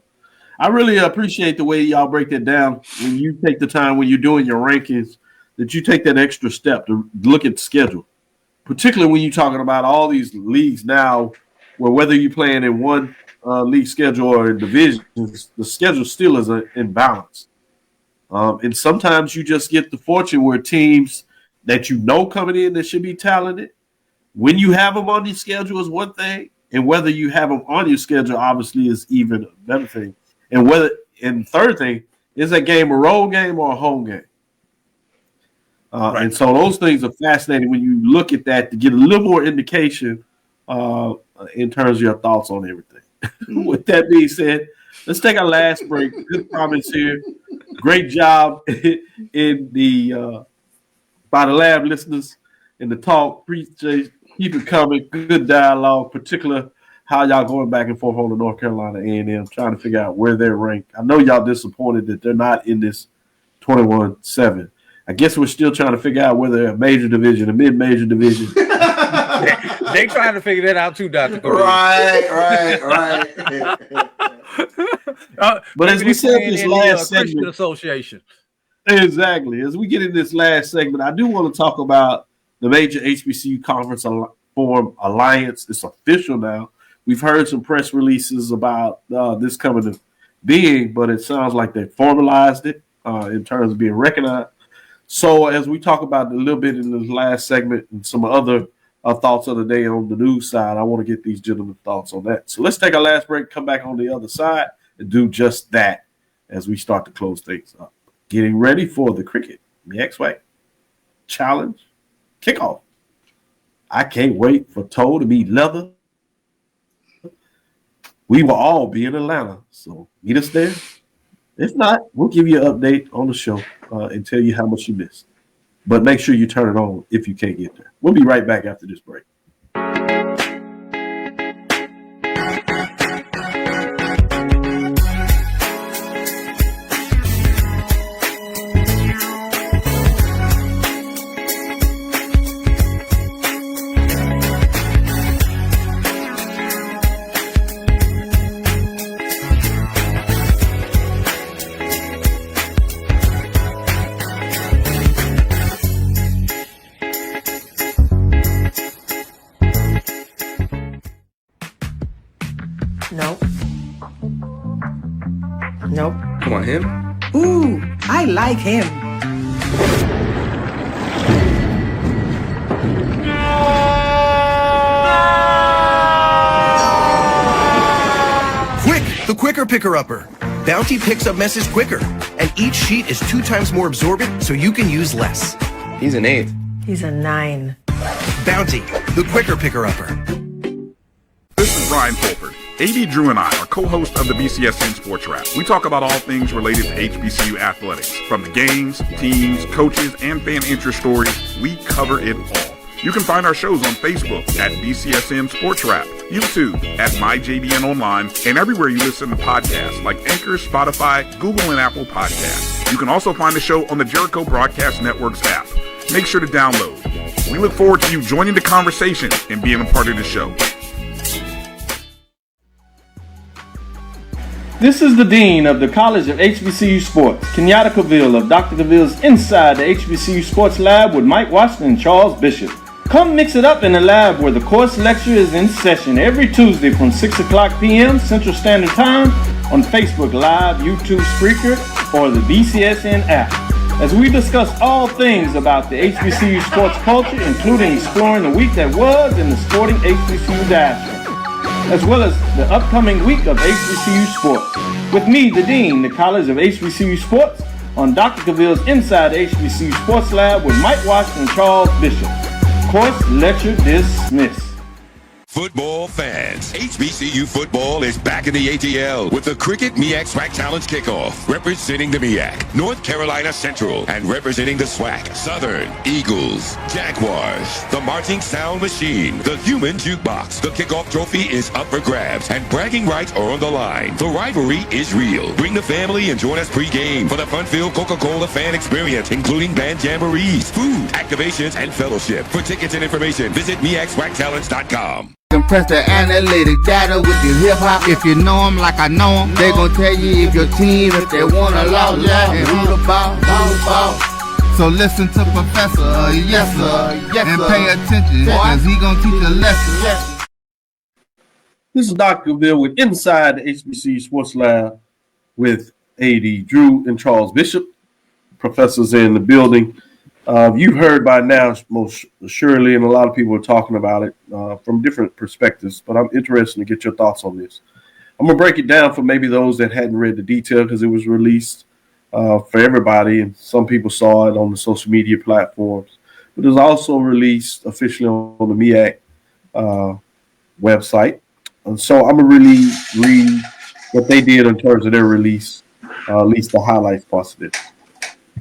I really appreciate the way y'all break that down when you take the time when you're doing your rankings, that you take that extra step to look at the schedule, particularly when you're talking about all these leagues now where whether you're playing in one league schedule or in divisions, the schedule still is in balance. And sometimes you just get the fortune where teams that coming in that should be talented, when you have them on your schedule is one thing, and whether you have them on your schedule obviously is even a better thing. And third thing, is that game a road game or a home game? Right. And so those things are fascinating when you look at that to get a little more indication in terms of your thoughts on everything. With that being said, let's take our last break. Good comments here. Great job in the by the lab listeners in the talk. Appreciate, keep it coming. Good dialogue, particular how y'all going back and forth on the North Carolina A&M, trying to figure out where they're ranked. I know y'all disappointed that they're not in this 21-7. I guess we're still trying to figure out whether a major division, a mid-major division. They trying to figure that out too, Dr. Corey. Right. But as we said this last Christian segment, Association. Exactly. As we get in this last segment, I do want to talk about the major HBCU Conference Forum Alliance. It's official now. We've heard some press releases about this coming to being, but it sounds like they formalized it in terms of being recognized. So as we talk about a little bit in this last segment and some other thoughts of the day on the news side. I want to get these gentlemen's thoughts on that. So let's take our last break, come back on the other side, and do just that as we start to close things up. Getting ready for the Cricket MEAC Challenge kickoff. I can't wait for Toe to meet Leather. We will all be in Atlanta, so meet us there. If not, we'll give you an update on the show and tell you how much you missed. But make sure you turn it on if you can't get there. We'll be right back after this break. Nope. Nope. Come on, him? Ooh, I like him. Quick! The quicker picker-upper. Bounty picks up messes quicker, and each sheet is 2 times more absorbent, so you can use less. He's an 8. He's a 9. Bounty, the quicker picker-upper. This is Brian Fulford. AD Drew and I are co-hosts of the BCSN Sports Lab. We talk about all things related to HBCU athletics. From the games, teams, coaches, and fan interest stories, we cover it all. You can find our shows on Facebook at BCSN Sports Lab, YouTube at MyJBN Online, and everywhere you listen to podcasts like Anchor, Spotify, Google, and Apple Podcasts. You can also find the show on the Jericho Broadcast Network's app. Make sure to download. We look forward to you joining the conversation and being a part of the show. This is the Dean of the College of HBCU Sports, Kenyatta Cavil of Dr. Cavil's Inside the HBCU Sports Lab with Mike Washington and Charles Bishop. Come mix it up in the lab where the course lecture is in session every Tuesday from 6 o'clock p.m. Central Standard Time on Facebook Live, YouTube Spreaker, or the BCSN app. As we discuss all things about the HBCU sports culture, including exploring the week that was in the sporting HBCU diaspora, as well as the upcoming week of HBCU sports. With me, the Dean, the College of HBCU Sports, on Dr. Cavil's Inside the HBCU Sports Lab with Mike Washington and Charles Bishop. Course lecture dismissed. Football fans, HBCU football is back in the ATL with the Cricket MEAC SWAC Challenge Kickoff. Representing the MEAC, North Carolina Central, and representing the SWAC, Southern, Eagles, Jaguars, the Marching Sound Machine, the Human Jukebox. The kickoff trophy is up for grabs, and bragging rights are on the line. The rivalry is real. Bring the family and join us pre-game for the fun-filled Coca-Cola fan experience, including band jamborees, food, activations, and fellowship. For tickets and information, visit MEACSWACTalents.com. Compress the analytic data with your hip-hop. If you know them like I know them, they gon' tell you if your team, if they wanna lose, and who the ball. So listen to Professor, yes sir, and pay attention, cause he gon' teach a lesson. This is Dr. Cavil with Inside the HBCU Sports Lab with AD Drew and Charles Bishop. Professors in the building. You've heard by now, most surely, and a lot of people are talking about it from different perspectives, but I'm interested to get your thoughts on this. I'm going to break it down for maybe those that hadn't read the detail because it was released for everybody, and some people saw it on the social media platforms. But it was also released officially on the MEAC website. And so I'm going to really read what they did in terms of their release, at least the highlights parts of it.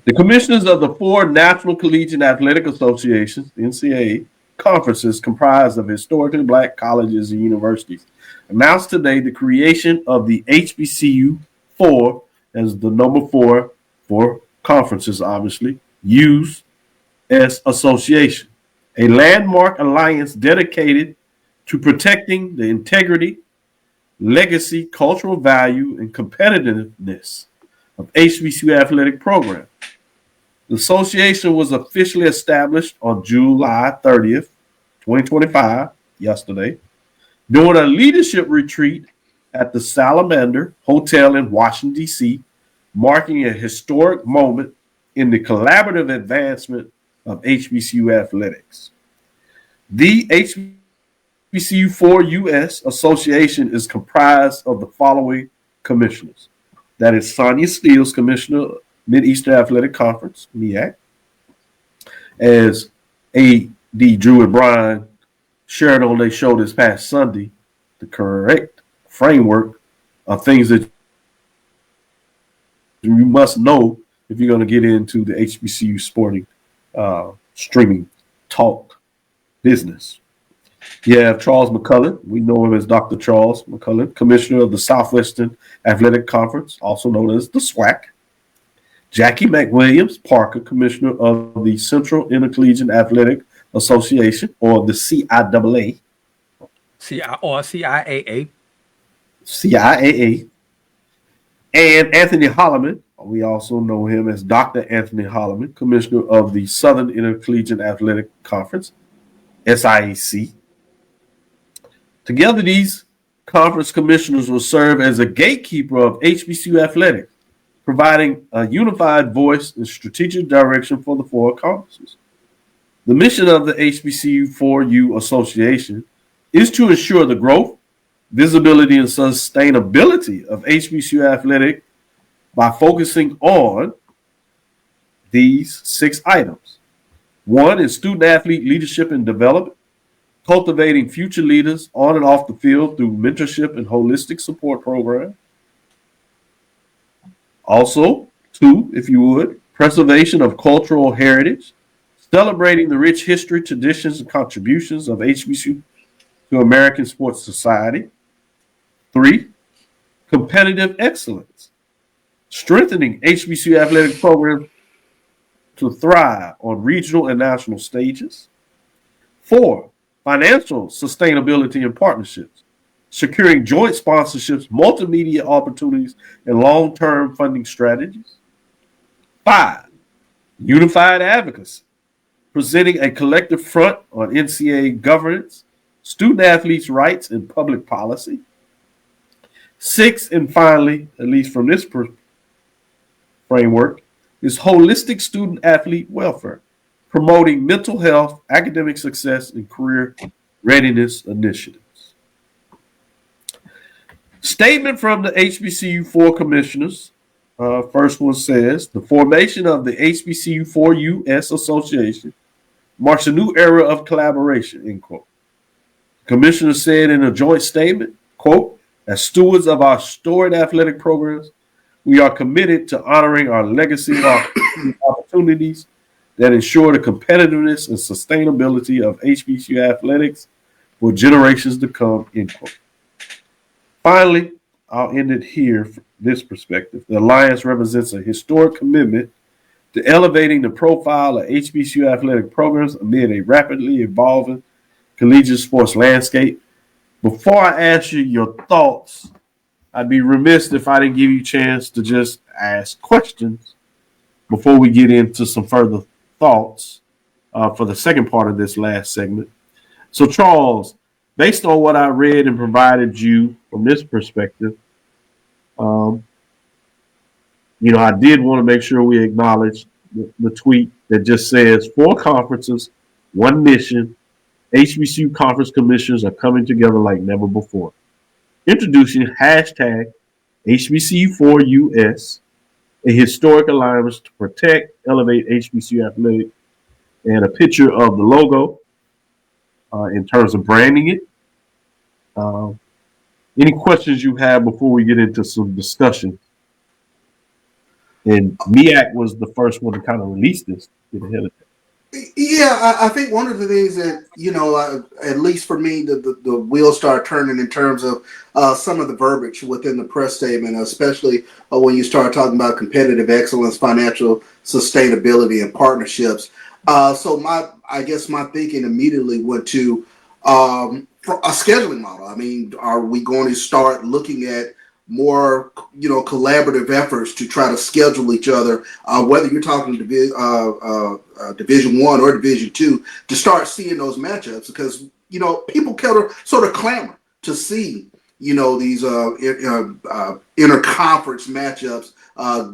The commissioners of the 4 National Collegiate Athletic Associations, the NCAA, conferences comprised of historically black colleges and universities announced today the creation of the HBCU 4, as the number 4 for conferences, obviously, used as association, a landmark alliance dedicated to protecting the integrity, legacy, cultural value, and competitiveness of HBCU athletic program. The association was officially established on July 30th, 2025, yesterday, during a leadership retreat at the Salamander Hotel in Washington, D.C., marking a historic moment in the collaborative advancement of HBCU athletics. The HBCU4US Association is comprised of the following commissioners. That is Sonia Steele, Commissioner, Mid-Eastern Athletic Conference, MEAC. As A.D. Drew and Brian shared on their show this past Sunday, the correct framework of things that you must know if you're going to get into the HBCU sporting streaming talk business. You have Charles McCullen. We know him as Dr. Charles McCullen, Commissioner of the Southwestern Athletic Conference, also known as the SWAC. Jackie McWilliams Parker, Commissioner of the Central Intercollegiate Athletic Association, or the CIAA. CIAA. CIAA. And Anthony Holloman, we also know him as Dr. Anthony Holloman, Commissioner of the Southern Intercollegiate Athletic Conference, SIAC. Together, these conference commissioners will serve as a gatekeeper of HBCU athletics, providing a unified voice and strategic direction for the four conferences. The mission of the HBCU4U Association is to ensure the growth, visibility, and sustainability of HBCU athletic by focusing on these 6 items. 1 is student-athlete leadership and development, cultivating future leaders on and off the field through mentorship and holistic support programs. Also, 2, if you would, preservation of cultural heritage, celebrating the rich history, traditions, and contributions of HBCU to American sports society. 3, competitive excellence, strengthening HBCU athletic programs to thrive on regional and national stages. 4, financial sustainability and partnerships, securing joint sponsorships, multimedia opportunities, and long-term funding strategies. 5, unified advocacy, presenting a collective front on NCAA governance, student-athletes' rights, and public policy. 6, and finally, at least from this framework, is holistic student-athlete welfare, promoting mental health, academic success, and career readiness initiatives. Statement from the HBCU4 commissioners. First one says, the formation of the HBCU4US Association marks a new era of collaboration, end quote. The commissioner said in a joint statement, quote, as stewards of our storied athletic programs, we are committed to honoring our legacy of opportunities that ensure the competitiveness and sustainability of HBCU athletics for generations to come, end quote. Finally, I'll end it here from this perspective. The Alliance represents a historic commitment to elevating the profile of HBCU athletic programs amid a rapidly evolving collegiate sports landscape. Before I ask you your thoughts, I'd be remiss if I didn't give you a chance to just ask questions before we get into some further thoughts for the second part of this last segment. So, Charles, based on what I read and provided you from this perspective, I did want to make sure we acknowledge the tweet that just says 4 conferences, 1 mission. HBCU conference commissioners are coming together like never before. Introducing hashtag HBCU4US, a historic alliance to protect, elevate HBCU athletics, and a picture of the logo in terms of branding it. Any questions you have before we get into some discussion? And MEAC was the first one to kind of release this, get ahead of it. Yeah, I think one of the things that, at least for me, the wheels start turning in terms of some of the verbiage within the press statement, especially when you start talking about competitive excellence, financial sustainability, and partnerships. So my thinking immediately went to a scheduling model. I mean, are we going to start looking at more, collaborative efforts to try to schedule each other, whether you're talking Division I or Division II, to start seeing those matchups? Because, people sort of clamor to see these interconference matchups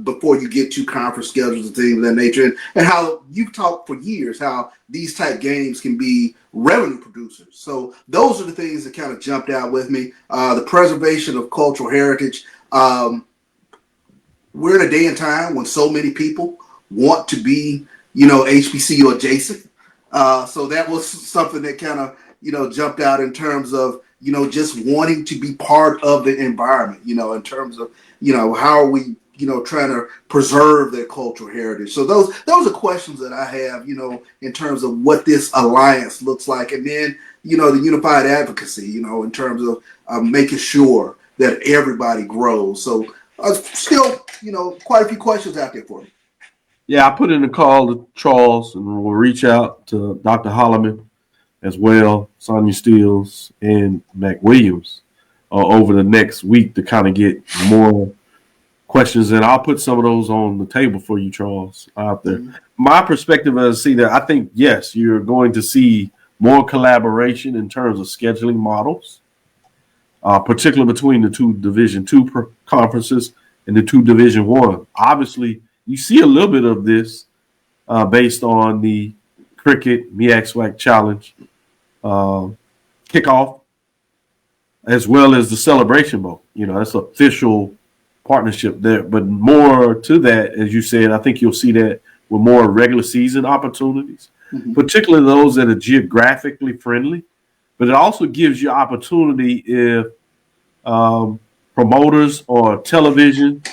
before you get to conference schedules and things of that nature, and how you've talked for years how these type games can be revenue producers. So those are the things that kind of jumped out with me. The preservation of cultural heritage. We're in a day and time when so many people want to be, HBCU adjacent. So that was something that kind of, jumped out in terms of, just wanting to be part of the environment, in terms of, how are we, trying to preserve their cultural heritage. So those are questions that I have, in terms of what this alliance looks like. And then, the unified advocacy, in terms of making sure that everybody grows. So still, quite a few questions out there for me. Yeah, I put in a call to Charles, and we'll reach out to Dr. Holloman as well, Sonia Steele, and Mac Williams over the next week to kind of get more questions. And I'll put some of those on the table for you, Charles, out there. Mm-hmm. My perspective is, I think, yes, you're going to see more collaboration in terms of scheduling models, particularly between the two Division II conferences and the two Division I. Obviously, you see a little bit of this based on the Cricket MEAC SWAC Challenge kickoff, as well as the Celebration Bowl. That's official partnership there. But more to that, as you said, I think you'll see that with more regular season opportunities, particularly those that are geographically friendly. But it also gives you opportunity if promoters or television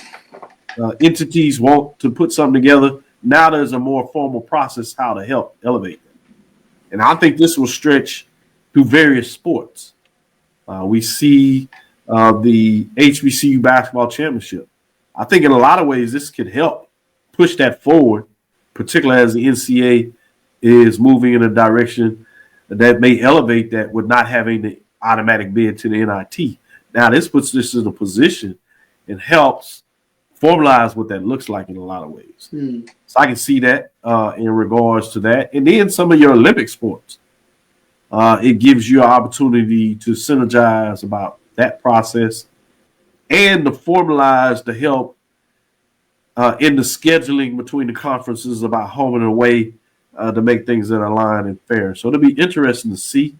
entities want to put something together. Now there's a more formal process how to help elevate them. And I think this will stretch through various sports. We see the HBCU basketball championship. I think in a lot of ways this could help push that forward, particularly as the NCAA is moving in a direction that may elevate that with not having the automatic bid to the NIT. Now this puts this in a position and helps formalize what that looks like in a lot of ways. So I can see that in regards to that. And then some of your Olympic sports, it gives you an opportunity to synergize about that process and to formalize the help in the scheduling between the conferences about home and away to make things that are aligned and fair. So it'll be interesting to see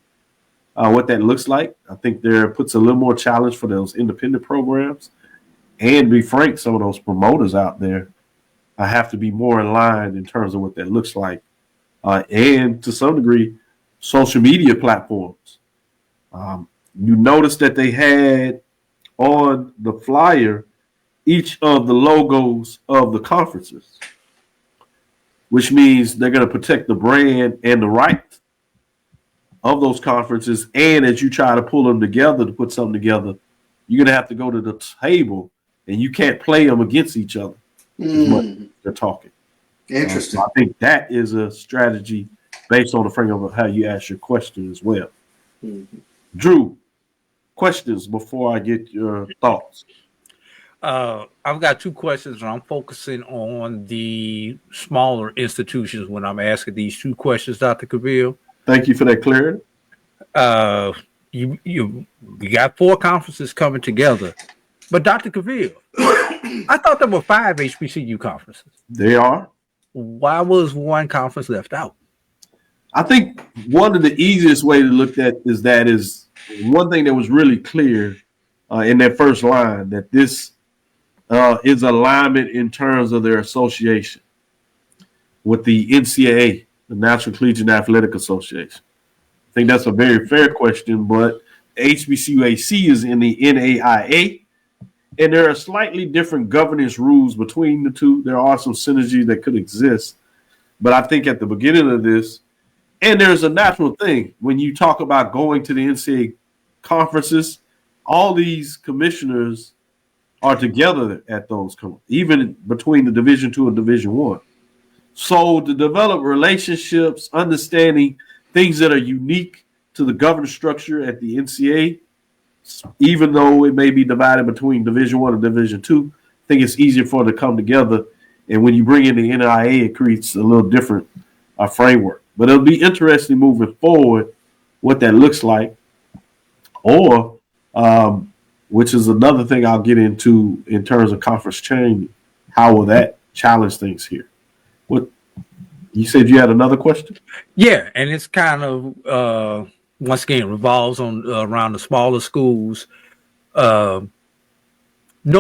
what that looks like. I think there puts a little more challenge for those independent programs. And be frank, some of those promoters out there have to be more in line in terms of what that looks like. And to some degree, social media platforms. You notice that they had on the flyer each of the logos of the conferences, which means they're going to protect the brand and the right of those conferences. And as you try to pull them together to put something together, you're going to have to go to the table. And you can't play them against each other as much as they're talking. Interesting. So I think that is a strategy based on the framework of how you ask your question as well. Drew, questions before I get your thoughts? I've got two questions, and I'm focusing on the smaller institutions when I'm asking these two questions, Dr. Cavil. Thank you for that clarity. You got four conferences coming together. But Dr. Cavil, I thought there were 5 HBCU conferences. They are. Why was one conference left out? I think one of the easiest way to look at is one thing that was really clear in that first line, that this is alignment in terms of their association with the NCAA, the National Collegiate Athletic Association. I think that's a very fair question, but HBCUAC is in the NAIA. And there are slightly different governance rules between the two. There are some synergies that could exist. But I think at the beginning of this, and there's a natural thing, when you talk about going to the NCAA conferences, all these commissioners are together at those, even between the Division II and Division I. So to develop relationships, understanding things that are unique to the governance structure at the NCAA, even though it may be divided between Division I and Division II, I think it's easier for it to come together. And when you bring in the NIA, it creates a little different framework. But it'll be interesting moving forward what that looks like. Or which is another thing I'll get into in terms of conference changing. How will that challenge things here? What you said you had another question? Yeah, and it's kind of once again revolves on around the smaller schools. No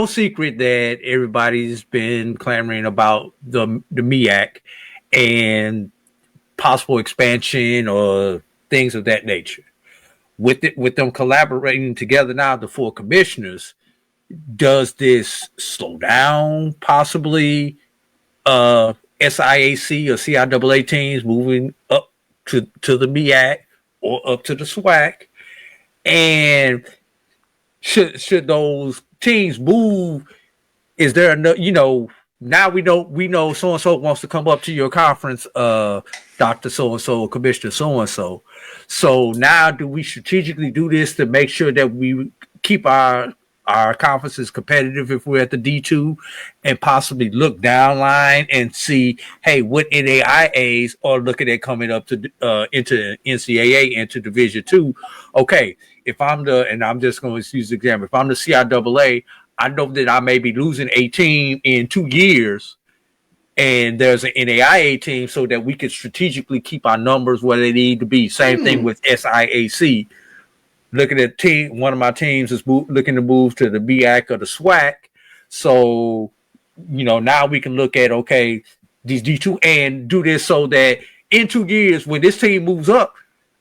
secret that everybody's been clamoring about the MEAC and possible expansion or things of that nature. With them collaborating together now, the 4 commissioners, does this slow down possibly SIAC or CIAA teams moving up to the MEAC or up to the SWAC? And should those teams move? Is there enough? Now we know so and so wants to come up to your conference, Dr. So and so, Commissioner so and so. So now, do we strategically do this to make sure that we keep our conferences competitive if we're at the D2, and possibly look down line and see, hey, what NAIAs are looking at coming up to into NCAA into Division II? Okay, if I'm I'm just going to use the example, if I'm the CIAA, I know that I may be losing a team in 2 years, and there's an NAIA team, so that we can strategically keep our numbers where they need to be. Same thing with SIAC. Looking at one of my teams is looking to move to the MEAC or the SWAC. So, now we can look at, okay, these D2 and do this so that in 2 years, when this team moves up,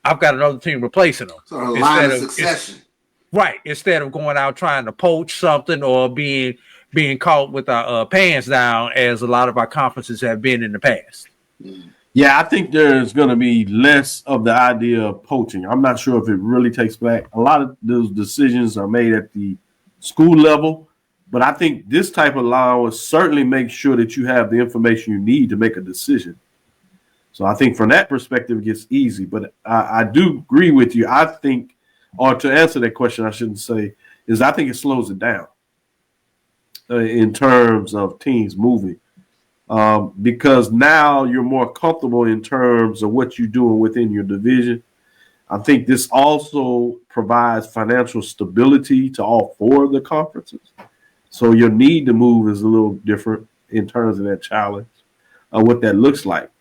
I've got another team replacing them. So a line of succession. Right. Instead of going out trying to poach something or being caught with our pants down, as a lot of our conferences have been in the past. Yeah, I think there's going to be less of the idea of poaching. I'm not sure if it really takes back. A lot of those decisions are made at the school level, but I think this type of allowance certainly makes sure that you have the information you need to make a decision. So I think from that perspective, it gets easy. But I do agree with you. I think, or to answer that question, I shouldn't say, I think it slows it down in terms of teams moving. Because now you're more comfortable in terms of what you're doing within your division. I think this also provides financial stability to all 4 of the conferences. So your need to move is a little different in terms of that challenge, what that looks like.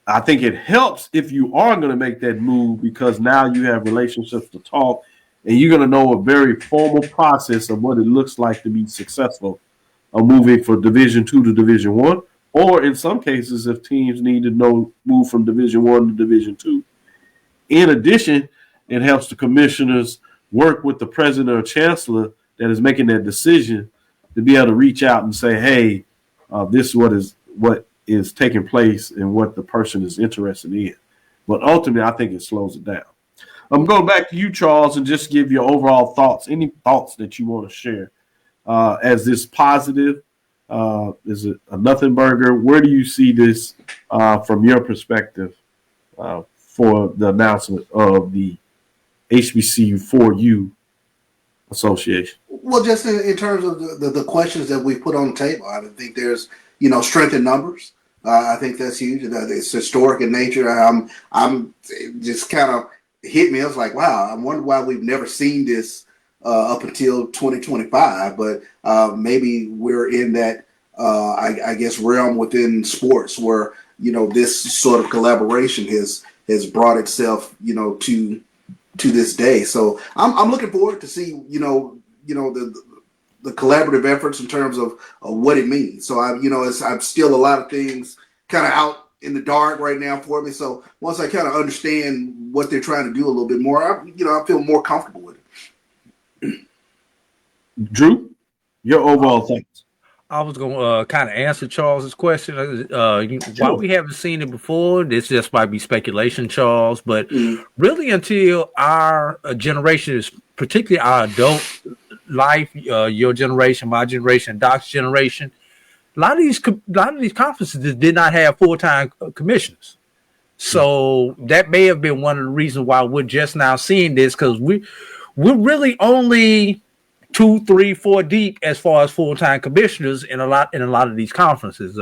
I think it helps if you are going to make that move, because now you have relationships to talk, and you're going to know a very formal process of what it looks like to be successful moving from Division II to Division I. Or in some cases, if teams need to move from Division I to Division II. In addition, it helps the commissioners work with the president or chancellor that is making that decision to be able to reach out and say, hey, this is what is taking place and what the person is interested in. But ultimately, I think it slows it down. I'm going back to you, Charles, and just give your overall thoughts. Any thoughts that you want to share as this positive? Is it a nothing burger? Where do you see this from your perspective for the announcement of the HBCU 4U Association? Well, just in terms of the questions that we put on the table, I think there's strength in numbers. I think that's huge. It's historic in nature. I'm just kind of hit me. I was like, wow, I wonder why we've never seen this up until 2025, but maybe we're in that, I guess, realm within sports where, this sort of collaboration has brought itself, to this day. So I'm looking forward to see, the collaborative efforts in terms of what it means. So I'm still a lot of things kind of out in the dark right now for me. So once I kind of understand what they're trying to do a little bit more, I feel more comfortable with it. Drew, your overall thoughts? I was going to kind of answer Charles's question. Why we haven't seen it before, this just might be speculation, Charles, but really until our generation, is particularly our adult life, your generation, my generation, Doc's generation, a lot of these conferences did not have full-time commissioners. So that may have been one of the reasons why we're just now seeing this, because we're really only 2, 3, 4 deep as far as full-time commissioners in a lot of these conferences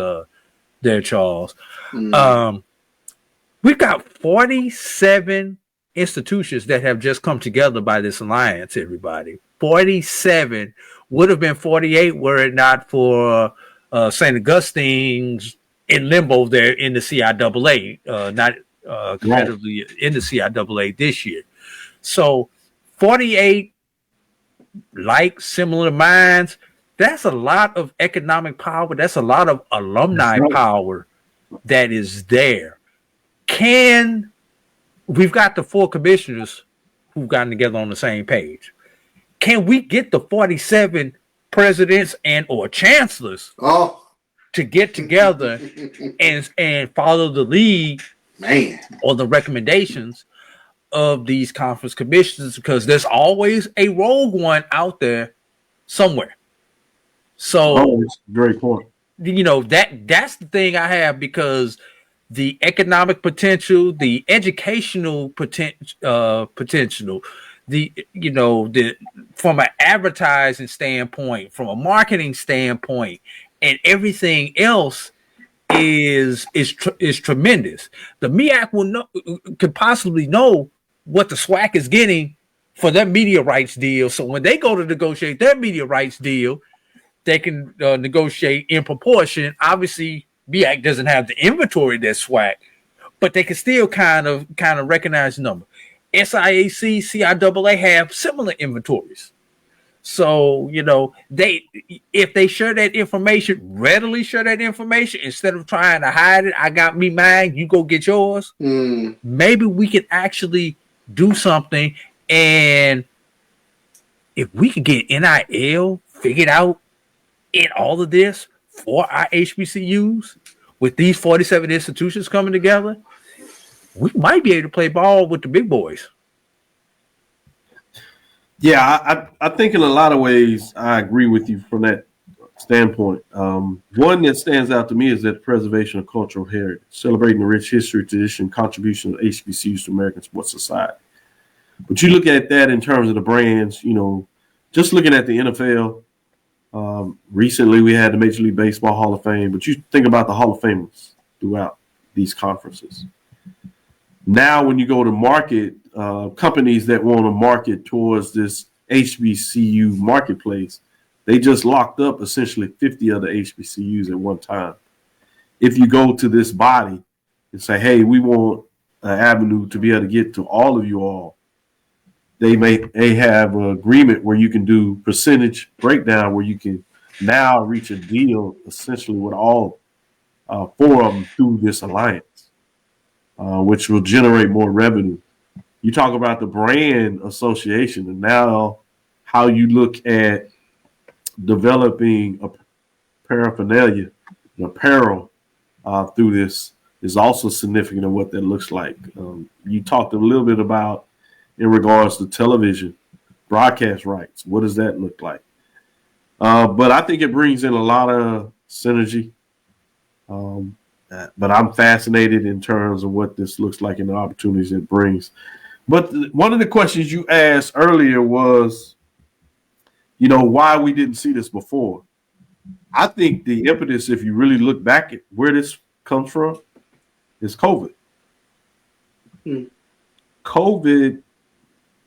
there, Charles. We've got 47 institutions that have just come together by this alliance, everybody. 47 would have been 48 were it not for St. Augustine's in limbo there in the CIAA, not competitively in the CIAA this year. So 48 like similar minds, that's a lot of economic power. That's a lot of alumni power that is there. We've got the 4 commissioners who've gotten together on the same page. Can we get the 47 presidents and or chancellors to get together and follow the lead or the recommendations of these conference commissioners? Because there's always a rogue one out there somewhere. So great point. That's the thing I have, because the economic potential, the educational potential, the from an advertising standpoint, from a marketing standpoint, and everything else is tremendous. The MEAC could possibly know what the SWAC is getting for their media rights deal. So when they go to negotiate their media rights deal, they can negotiate in proportion. Obviously, MEAC doesn't have the inventory that SWAC, but they can still kind of recognize the number. SIAC, CIAA have similar inventories. So, if they share that information, readily share that information, instead of trying to hide it, I got me mine, you go get yours. Maybe we can actually do something. And if we could get NIL figured out in all of this for our HBCUs, with these 47 institutions coming together, we might be able to play ball with the big boys. Yeah, I think in a lot of ways I agree with you from that standpoint. One that stands out to me is that preservation of cultural heritage, celebrating the rich history, tradition, contribution of HBCUs to American sports society. But you look at that in terms of the brands, just looking at the NFL. Recently, we had the Major League Baseball Hall of Fame, but you think about the Hall of Famers throughout these conferences. Now, when you go to market, companies that want to market towards this HBCU marketplace, they just locked up essentially 50 other HBCUs at one time. If you go to this body and say, hey, we want an avenue to be able to get to all of you all, they have an agreement where you can do percentage breakdown, where you can now reach a deal essentially with all 4 of them through this alliance, which will generate more revenue. You talk about the brand association, and now how you look at developing a paraphernalia, an apparel through this is also significant in what that looks like. You talked a little bit about in regards to television broadcast rights. What does that look like? But I think it brings in a lot of synergy. But I'm fascinated in terms of what this looks like and the opportunities it brings. But one of the questions you asked earlier was, why we didn't see this before. I think the impetus, if you really look back at where this comes from, is COVID. COVID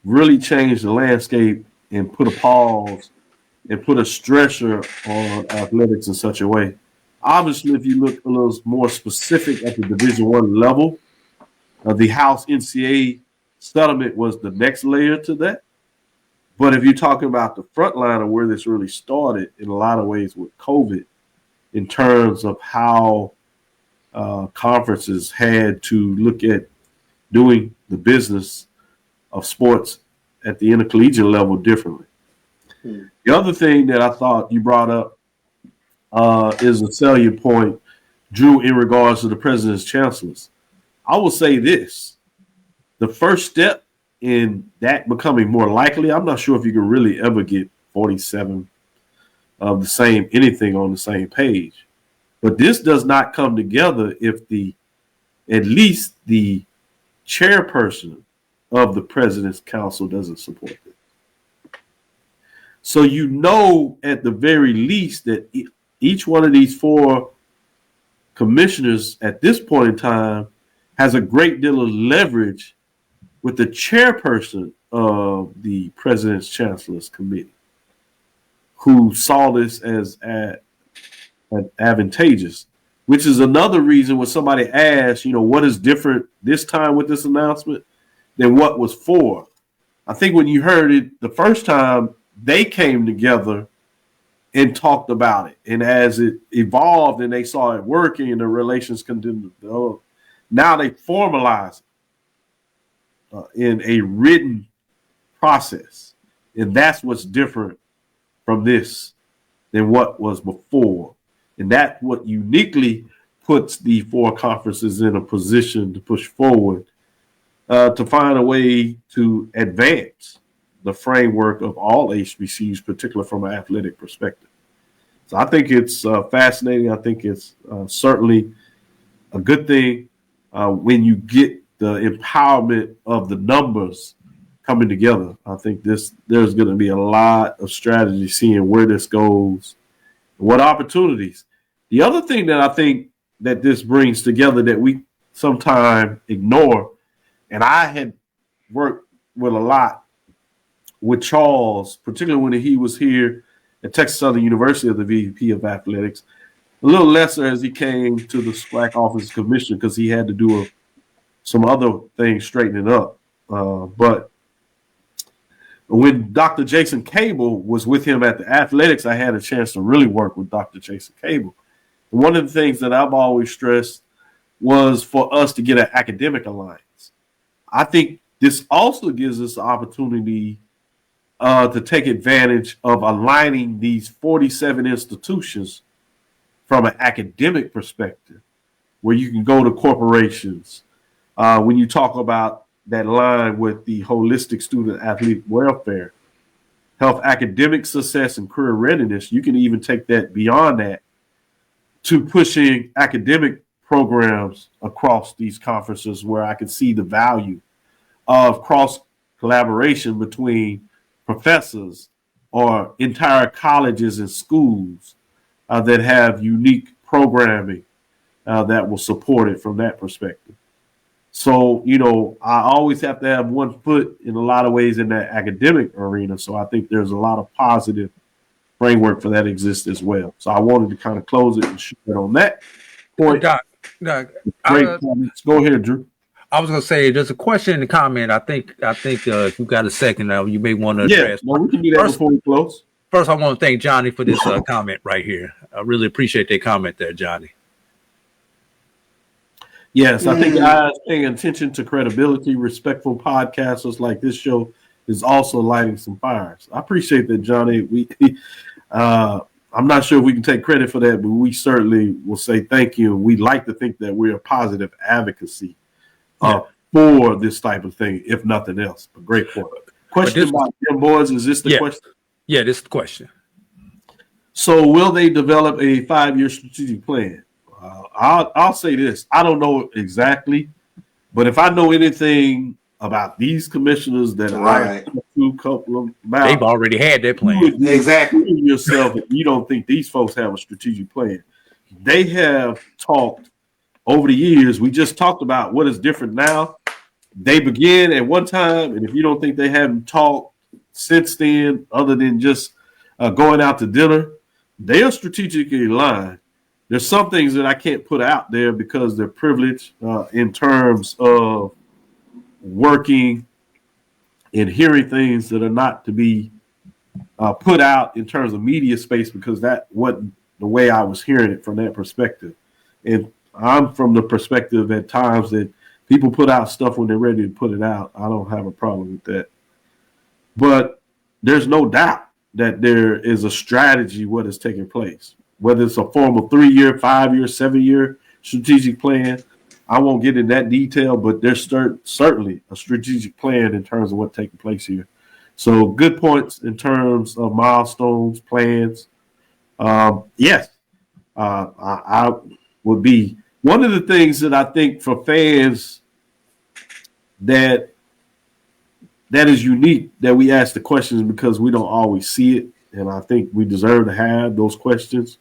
really changed the landscape and put a pause and put a stressor on athletics in such a way. Obviously, if you look a little more specific at the Division I level, the House NCAA settlement was the next layer to that. But if you're talking about the front line of where this really started in a lot of ways with COVID, in terms of how conferences had to look at doing the business of sports at the intercollegiate level differently. The other thing that I thought you brought up is a salient point, Drew, in regards to the president's chancellors. I will say this. The first step in that becoming more likely, I'm not sure if you can really ever get 47 of the same, anything on the same page. But this does not come together if at least the chairperson of the President's Council doesn't support it. So at the very least that each one of these 4 commissioners at this point in time has a great deal of leverage with the chairperson of the President's Chancellor's Committee, who saw this as advantageous, which is another reason when somebody asks, what is different this time with this announcement than what was for. I think when you heard it the first time, they came together and talked about it. And as it evolved and they saw it working and the relations continued to develop, now they formalize it in a written process. And that's what's different from this than what was before. And that's what uniquely puts the four conferences in a position to push forward to find a way to advance the framework of all HBCUs, particularly from an athletic perspective. So I think it's fascinating. I think it's certainly a good thing when you get the empowerment of the numbers coming together. I think there's going to be a lot of strategy seeing where this goes, what opportunities. The other thing that I think that this brings together that we sometimes ignore, and I had worked with a lot with Charles, particularly when he was here at Texas Southern University as the VP of Athletics, a little lesser as he came to the SWAC Office Commission because he had to do some other things straightening up. But when Dr. Jason Cavil was with him at the athletics, I had a chance to really work with Dr. Jason Cavil. And one of the things that I've always stressed was for us to get an academic alliance. I think this also gives us the opportunity to take advantage of aligning these 47 institutions from an academic perspective, where you can go to corporations. When you talk about that line with the holistic student athlete welfare, health, academic success, and career readiness, you can even take that beyond that to pushing academic programs across these conferences, where I can see the value of cross collaboration between professors or entire colleges and schools that have unique programming that will support it from that perspective. So, I always have to have one foot in a lot of ways in that academic arena. So I think there's a lot of positive framework for that exists as well. So I wanted to kind of close it and shoot it on that point. Doc, Great comments. Go ahead, Drew. I was going to say, there's a question in the comment. I think if you've got a second now, you may want to address. Yeah, we can do that before we close. First, I want to thank Johnny for this comment right here. I really appreciate that comment there, Johnny. Yes, I think guys paying attention to credibility, respectful podcasters like this show is also lighting some fires. I appreciate that, Johnny. I'm not sure if we can take credit for that, but we certainly will say thank you. And we'd like to think that we're a positive advocacy for this type of thing, if nothing else. But great point. Question about them boys, is this the question? Yeah, this is the question. So will they develop a 5-year strategic plan? I'll say this. I don't know exactly, but if I know anything about these commissioners that I to a couple of about, they've already had their plan. Exactly. Yourself, if you don't think these folks have a strategic plan. They have talked over the years. We just talked about what is different now. They began at one time, and if you don't think they haven't talked since then, other than just going out to dinner, they are strategically aligned. There's some things that I can't put out there because they're privileged in terms of working and hearing things that are not to be put out in terms of media space, because that wasn't the way I was hearing it from that perspective. And I'm from the perspective at times that people put out stuff when they're ready to put it out. I don't have a problem with that. But there's no doubt that there is a strategy what is taking place. Whether it's a formal 3-year, 5-year, 7-year strategic plan, I won't get in that detail, but there's certainly a strategic plan in terms of what's taking place here. So good points in terms of milestones, plans. Yes, I would be. One of the things that I think for fans that is unique that we ask the questions because we don't always see it, and I think we deserve to have those questions.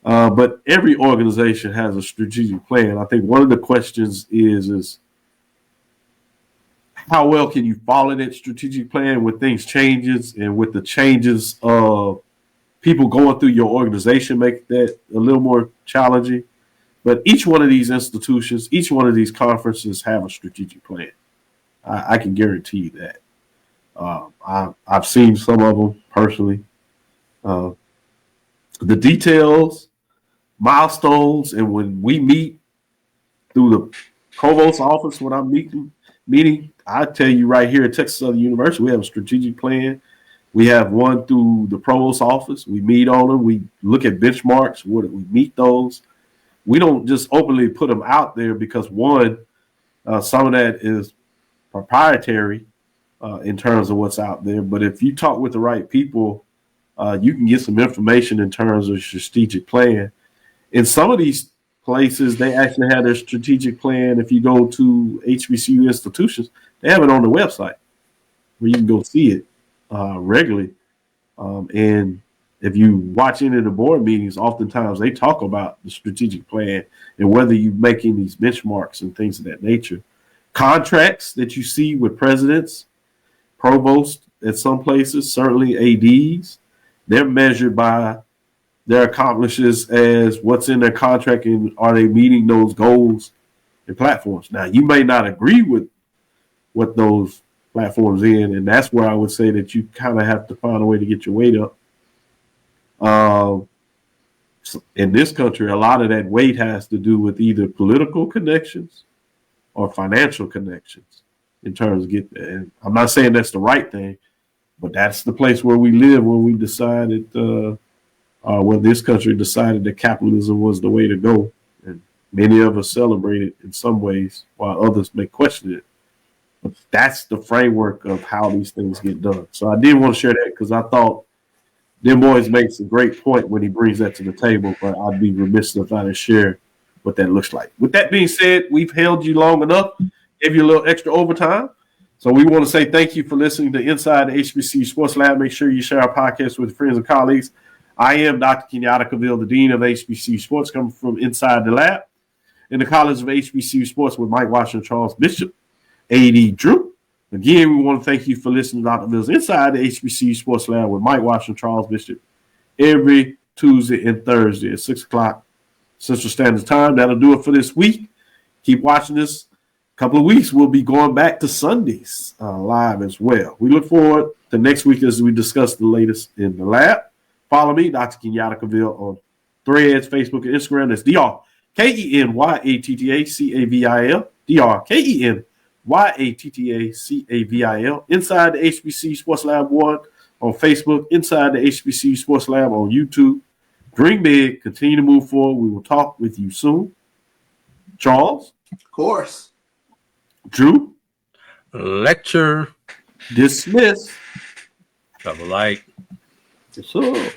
But every organization has a strategic plan. I think one of the questions is how well can you follow that strategic plan when things changes and with the changes of people going through your organization make that a little more challenging. But each one of these institutions, each one of these conferences have a strategic plan. I can guarantee you that. I've seen some of them personally. The details, milestones, and when we meet through the provost's office, when I'm meeting, I tell you right here at Texas Southern University, we have a strategic plan. We have one through the provost's office. We meet on them. We look at benchmarks. We meet those. We don't just openly put them out there because, one, some of that is proprietary in terms of what's out there. But if you talk with the right people, you can get some information in terms of strategic plan. In some of these places, they actually have their strategic plan. If you go to HBCU institutions, they have it on the website where you can go see it regularly. And if you watch any of the board meetings, oftentimes they talk about the strategic plan and whether you're making these benchmarks and things of that nature. Contracts that you see with presidents, provosts at some places, certainly ADs, they're measured by their accomplishments as what's in their contract and are they meeting those goals and platforms. Now, you may not agree with what those platforms in, and that's where I would say that you kind of have to find a way to get your weight up. In this country, a lot of that weight has to do with either political connections or financial connections in terms of get there. And I'm not saying that's the right thing, but that's the place where we live when we decided, when this country decided that capitalism was the way to go. And many of us celebrate it in some ways while others may question it. But that's the framework of how these things get done. So I did want to share that because I thought them boys makes a great point when he brings that to the table, but I'd be remiss if I didn't share what that looks like. With that being said, we've held you long enough, gave you a little extra overtime. So we want to say thank you for listening to Inside the HBCU Sports Lab. Make sure you share our podcast with friends and colleagues. I am Dr. Kenyatta Cavil, the Dean of HBCU Sports, coming from Inside the Lab in the College of HBCU Sports with Mike Washington, Charles Bishop, AD Drew. Again, we want to thank you for listening to Dr. Cavill's Inside the HBCU Sports Lab with Mike Washington, Charles Bishop, every Tuesday and Thursday at 6 o'clock Central Standard Time. That'll do it for this week. Keep watching this. A couple of weeks, we'll be going back to Sundays live as well. We look forward to next week as we discuss the latest in the lab. Follow me, Dr. Kenyatta Cavil, on Threads, Facebook, and Instagram. That's DrKenyattaCavil, DrKenyattaCavil. Inside the HBCU Sports Lab 1 on Facebook, Inside the HBCU Sports Lab on YouTube. Dream big, continue to move forward. We will talk with you soon. Charles? Of course. Drew? Lecture. Dismiss. Double light. Yes, sir.